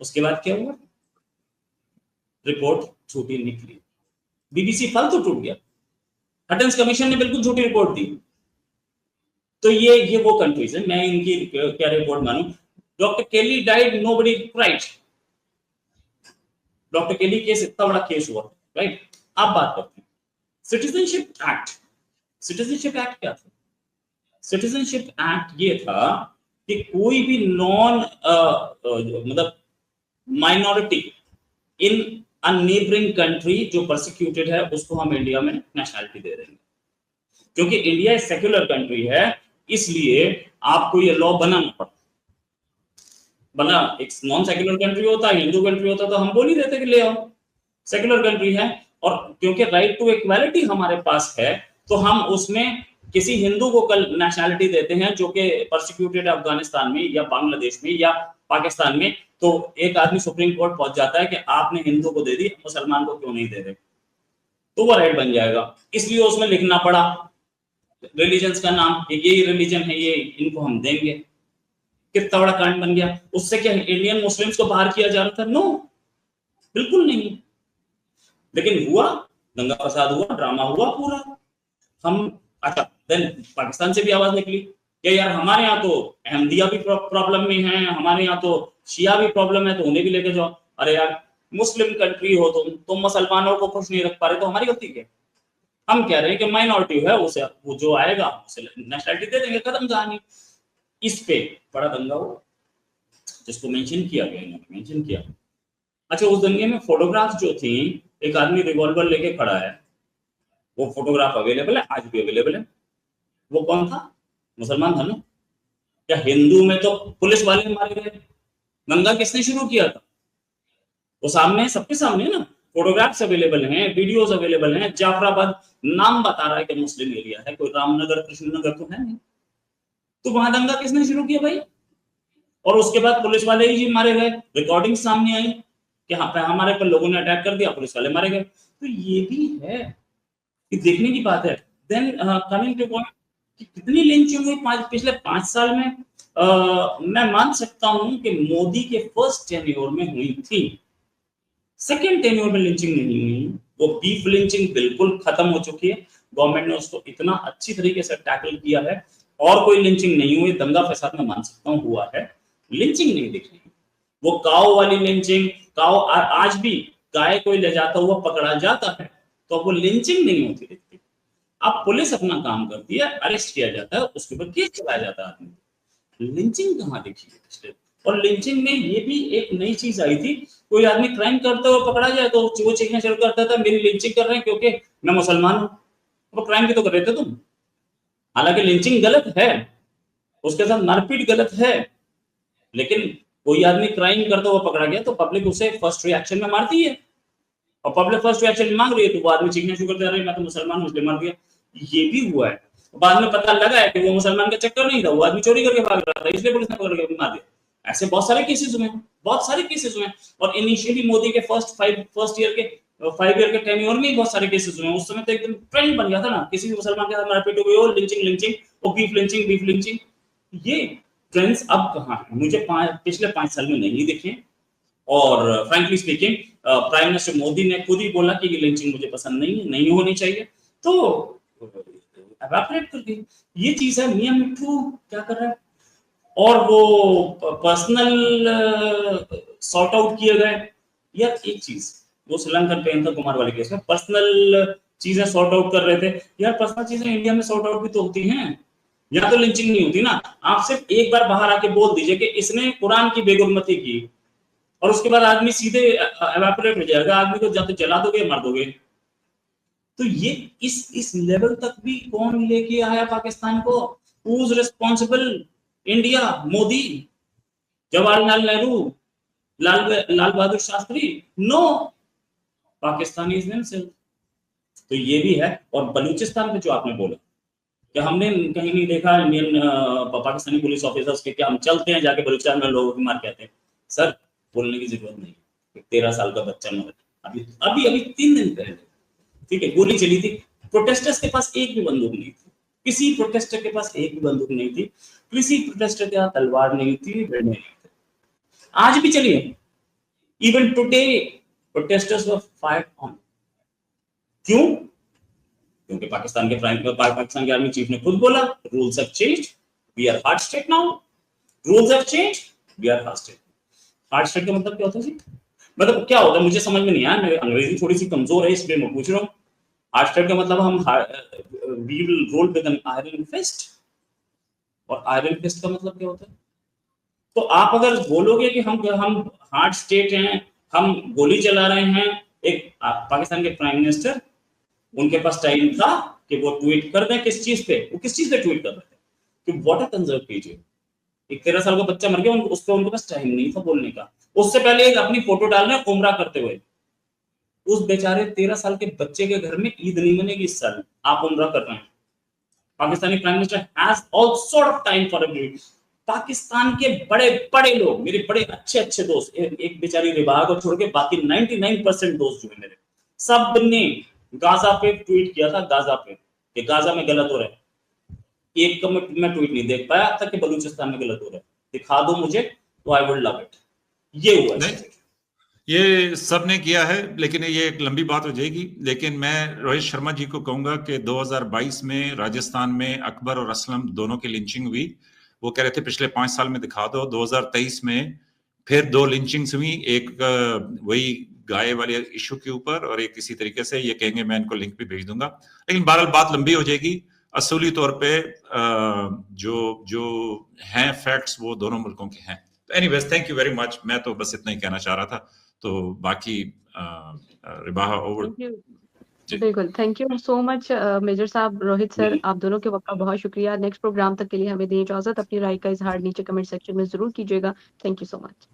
उसके बाद क्या हुआ? रिपोर्ट झूठी निकली, बीबीसी फल तो टूट गया। हटन्स कमीशन ने बिल्कुल झूठी रिपोर्ट दी। तो ये वो कंट्रीज है, मैं इनकी क्या रिपोर्ट मानूं? Doctor Kelly died, nobody cried. Doctor Kelly case इतना बड़ा केस हुआ, राइट। आप बात करते हैं सिटीजनशिप एक्ट। सिटीजनशिप एक्ट क्या था? सिटीजनशिप एक्ट ये था कि कोई भी नॉन मतलब माइनॉरिटी इन अ नेबरिंग कंट्री जो परसिक्यूटेड है, उसको हम इंडिया में नेशनलिटी दे देंगे। क्योंकि इंडिया एक सेक्युलर कंट्री है, इसलिए आपको ये लॉ बनाना पड़ा। बना एक नॉन सेक्युलर कंट्री होता, हिंदू कंट्री होता, तो हम बोल ही देते कि ले आओ। सेक्युलर कंट्री है, और क्योंकि राइट टू इक्वालिटी हमारे पास है, तो हम उसमें किसी हिंदू को कल नेशनलिटी देते हैं जो कि परसिक्यूटेड है अफगानिस्तान में या बांग्लादेश में या पाकिस्तान में, तो एक आदमी सुप्रीम कोर्ट पहुंच जाता है कि आपने हिंदू को दे दी, मुसलमान को क्यों नहीं दे रहे, तो वो राइट बन जाएगा। इसलिए उसमें लिखना पड़ा रिलीजन्स का नाम, यही रिलीजन है, ये इनको हम देंगे। कितना बड़ा कांड बन गया। उससे क्या इंडियन मुस्लिम्स को बाहर किया जा रहा था? नो, बिल्कुल नहीं। लेकिन हुआ, दंगा फसाद हुआ, ड्रामा हुआ पूरा। हम अच्छा, देन पाकिस्तान से भी आवाज निकली कि यार हमारे यहाँ तो अहमदिया भी प्रॉब्लम में है, हमारे यहाँ तो शिया भी प्रॉब्लम है, तो उन्हें भी लेके जाओ। अरे यार, मुस्लिम कंट्री हो तुम मुसलमानों को खुश नहीं रख पा रहे, तो हमारी गलती क्या? हम कह रहे हैं कि माइनॉरिटी है, उसे वो जो आएगा उसे नेशनलिटी दे देंगे, खत्म कहानी। इस पे बड़ा दंगा हुआ, जिसको मेंशन किया गया, इन्होंने मेंशन किया। अच्छा, उस दंगे में फोटोग्राफ जो थी, एक आदमी रिवॉल्वर लेके खड़ा है, वो फोटोग्राफ अवेलेबल है, आज भी अवेलेबल है। वो कौन था? मुसलमान था ना। क्या हिंदू में तो पुलिस वाले मारे गए? दंगा किसने शुरू किया था? वो सामने, सबके सामने है ना, फोटोग्राफ्स अवेलेबल हैं, वीडियोस अवेलेबल हैं। जाफराबाद नाम बता रहा है कि मुस्लिम एरिया है, कोई रामनगर कृष्णनगर तो है नहीं। तो वहां दंगा किसने शुरू किया भाई? और उसके बाद पुलिस वाले ही मारे गए, रिकॉर्डिंग सामने आई कि हाँ हमारे पर लोगों ने अटैक कर दिया, पुलिस वाले मारे गए। तो ये भी है, ये देखने की बात है। देन कमिंग टू पॉइंट, कितनी लिंचिंग हुई पिछले 5 साल में? मैं मान सकता हूं कि मोदी के फर्स्ट टेन्योर में हुई थी, सेकेंड टेन्योर में लिंचिंग नहीं हुई। वो बीफ लिंचिंग बिल्कुल खत्म हो चुकी है, गवर्नमेंट ने उसको इतना अच्छी तरीके से टैकल किया है, और कोई लिंचिंग नहीं हुई। दंगा फसाद में मान सकता हूँ हुआ है, लिंचिंग नहीं दिख रही। वो काऊ वाली लिंचिंग, काऊ आज भी गाय कोई ले जाता हुआ पकड़ा जाता है, तो वो लिंचिंग नहीं होती दिखती। अब पुलिस अपना काम करती है, अरेस्ट किया जाता है, उसके ऊपर केस चलाया जाता है आदमी। लिंचिंग कहाँ दिखी है? और लिंचिंग में ये भी एक नई चीज आई थी, कोई आदमी क्राइम करता हुआ पकड़ा जाए तो वो चीखना शुरू करता था, मेरी लिंचिंग कर रहे हैं क्योंकि मैं मुसलमान हूँ। वो क्राइम भी तो कर रहे थे तुम। हालांकि लिंचिंग गलत है, उसके साथ मारपीट गलत है, लेकिन कोई आदमी क्राइम करता हुआ पकड़ा गया तो पब्लिक उसे फर्स्ट रिएक्शन में मारती है, और पब्लिक फर्स्ट रिएक्शन में मांग रही है, तो वो आदमी चीखना शुरू कर दे रहा है, मैं तो मुसलमान हूं इसलिए मार दिया। ये भी हुआ है। बाद में पता लगा है कि वो मुसलमान का चक्कर नहीं था, वो आदमी चोरी करके भाग रहा था, इसलिए पुलिस ने पकड़ के मार दिया। ऐसे बहुत सारे केसेस हुए, बहुत सारे केसेस हुए। और इनिशियली मोदी के फर्स्ट ईयर के 5 ईयर के टेन्योर में बहुत सारे केसेस हुए। उस समय तो एकदम ट्रेंड बन गया था ना, किसी भी मुसलमान के साथ मारपीट हो गई हो, लिंचिंग लिंचिंग, वो बीफ लिंचिंग, ये ट्रेंड्स अब कहाँ है? मुझे पिछले 5 साल में नहीं दिखे। और frankly speaking prime minister Modi ने खुद ही बोला कि ये लिंचिंग मुझे पसंद नहीं होनी चाहिए, तो एवापोरेट कर गई। ये चीज है, मियां मिट्ठू क्या कर रहा है, और वो पर्सनल सॉर्ट आउट किए गए। यार एक चीज, वो श्रीलंकन प्रियंका कुमार वाले केस में पर्सनल चीजें सॉर्ट आउट कर रहे थे। यार पर्सनल चीजें इंडिया में सॉर्ट आउट भी तो होती हैं, या तो लिंचिंग नहीं होती ना। आप सिर्फ एक बार बाहर आके बोल दीजिए कि इसने कुरान की बेगुरमती की, और उसके बाद आदमी सीधे एवापोरेट हो जाएगा, आदमी को या तो जला दोगे मार दोगे। तो ये इस लेवल तक भी कौन लेके आया पाकिस्तान को? Who is responsible? India, Modi, Jawaharlal Nehru, Lal Bahadur Shastri? No, Pakistani themselves. तो ये भी है। और बलूचिस्तान पे जो आपने बोला कि हमने कहीं नहीं देखा इंडियन पाकिस्तानी पुलिस ऑफिसर्स के, हम चलते हैं जाके बलूचिस्तान में लोगों की मार के आते हैं। सर बोलने की जरूरत नहीं, 13 साल का बच्चा मरा अभी 3 दिन पहले, ठीक है, गोली चली थी। प्रोटेस्टर्स के पास एक भी बंदूक नहीं थी, किसी प्रोटेस्टर के पास एक भी बंदूक नहीं थी, किसी प्रोटेस्टर के हाथ तलवार नहीं थी, नहीं थे। आज भी चलिए, even today protesters were fired on. क्यों? क्योंकि पाकिस्तान के आर्मी चीफ ने खुद बोला, rules have changed, we are hard state now, rules have changed, we are hard state. Hard state का मतलब क्या होता है जी? मतलब क्या होता है मुझे समझ में नहीं आया, मेरी अंग्रेजी थोड़ी सी कमजोर है इसलिए मैं पूछ रहा हूँ। हार्ड स्टेट का मतलब हम we will rule with an iron fist, और आयरन फिस्ट का मतलब क्या होता है? तो आप अगर बोलोगे कि हम हार्ड स्टेट हैं, हम गोली चला रहे हैं, एक पाकिस्तान के प्राइम मिनिस्टर, उनके पास टाइम था कि वो ट्वीट कर दें। किस चीज पे? वो किस चीज पे ट्वीट कर रहे थे कि व्हाट अ कंजर्वेटिव। एक 13 साल का बच्चा मर गया, उस पे उनके पास टाइम नहीं था बोलने का। उससे पहले एक अपनी फोटो डाल रहे हैं उम्रा करते हुए। उस बेचारे 13 साल के बच्चे के घर में ईद नहीं मनेगी इस साल, आप उम्रा कर रहे हैं। Pakistani prime minister has all sort of time for every. Pakistan के बड़े बड़े लोग, मेरे बड़े अच्छे दोस्त, एक बेचारी रिबाह को छोड़ के बाकी 99% दोस्त जो है मेरे, सब ने गाजा पे ट्वीट किया था, गाजा पे, कि गाजा में गलत हो रहा है। एक का मैं ट्वीट नहीं देख पाया तक कि बलूचिस्तान में गलत हो रहा है, दिखा दो मुझे तो आई वुड लव इट। ये हुआ नहीं, ये सब ने किया है, लेकिन ये एक लंबी बात हो जाएगी। लेकिन मैं रोहित शर्मा जी को कहूंगा कि 2022 में राजस्थान में अकबर और असलम दोनों की लिंचिंग हुई। वो कह रहे थे पिछले 5 साल में दिखा दो। 2023 में फिर 2 लिंचिंग्स हुई, एक वही गाय वाले इशू के ऊपर, और एक इसी तरीके से, ये कहेंगे मैं इनको लिंक भी भेज दूंगा। लेकिन बहरहाल बात लंबी हो जाएगी। असूली तौर पे जो हैं फैक्ट्स वो दोनों मुल्कों के हैं। Anyways, thank you very much. मैं तो बस इतना ही कहना चाह रहा था। तो बाकी रिबाहा ओवर। बिल्कुल, thank you so much major साहब, रोहित सर, आप दोनों के वक्त का बहुत शुक्रिया। नेक्स्ट प्रोग्राम तक के लिए हमें दें इजाजत। अपनी राय का इजहार नीचे कमेंट सेक्शन में जरूर कीजिएगा। Thank you so much.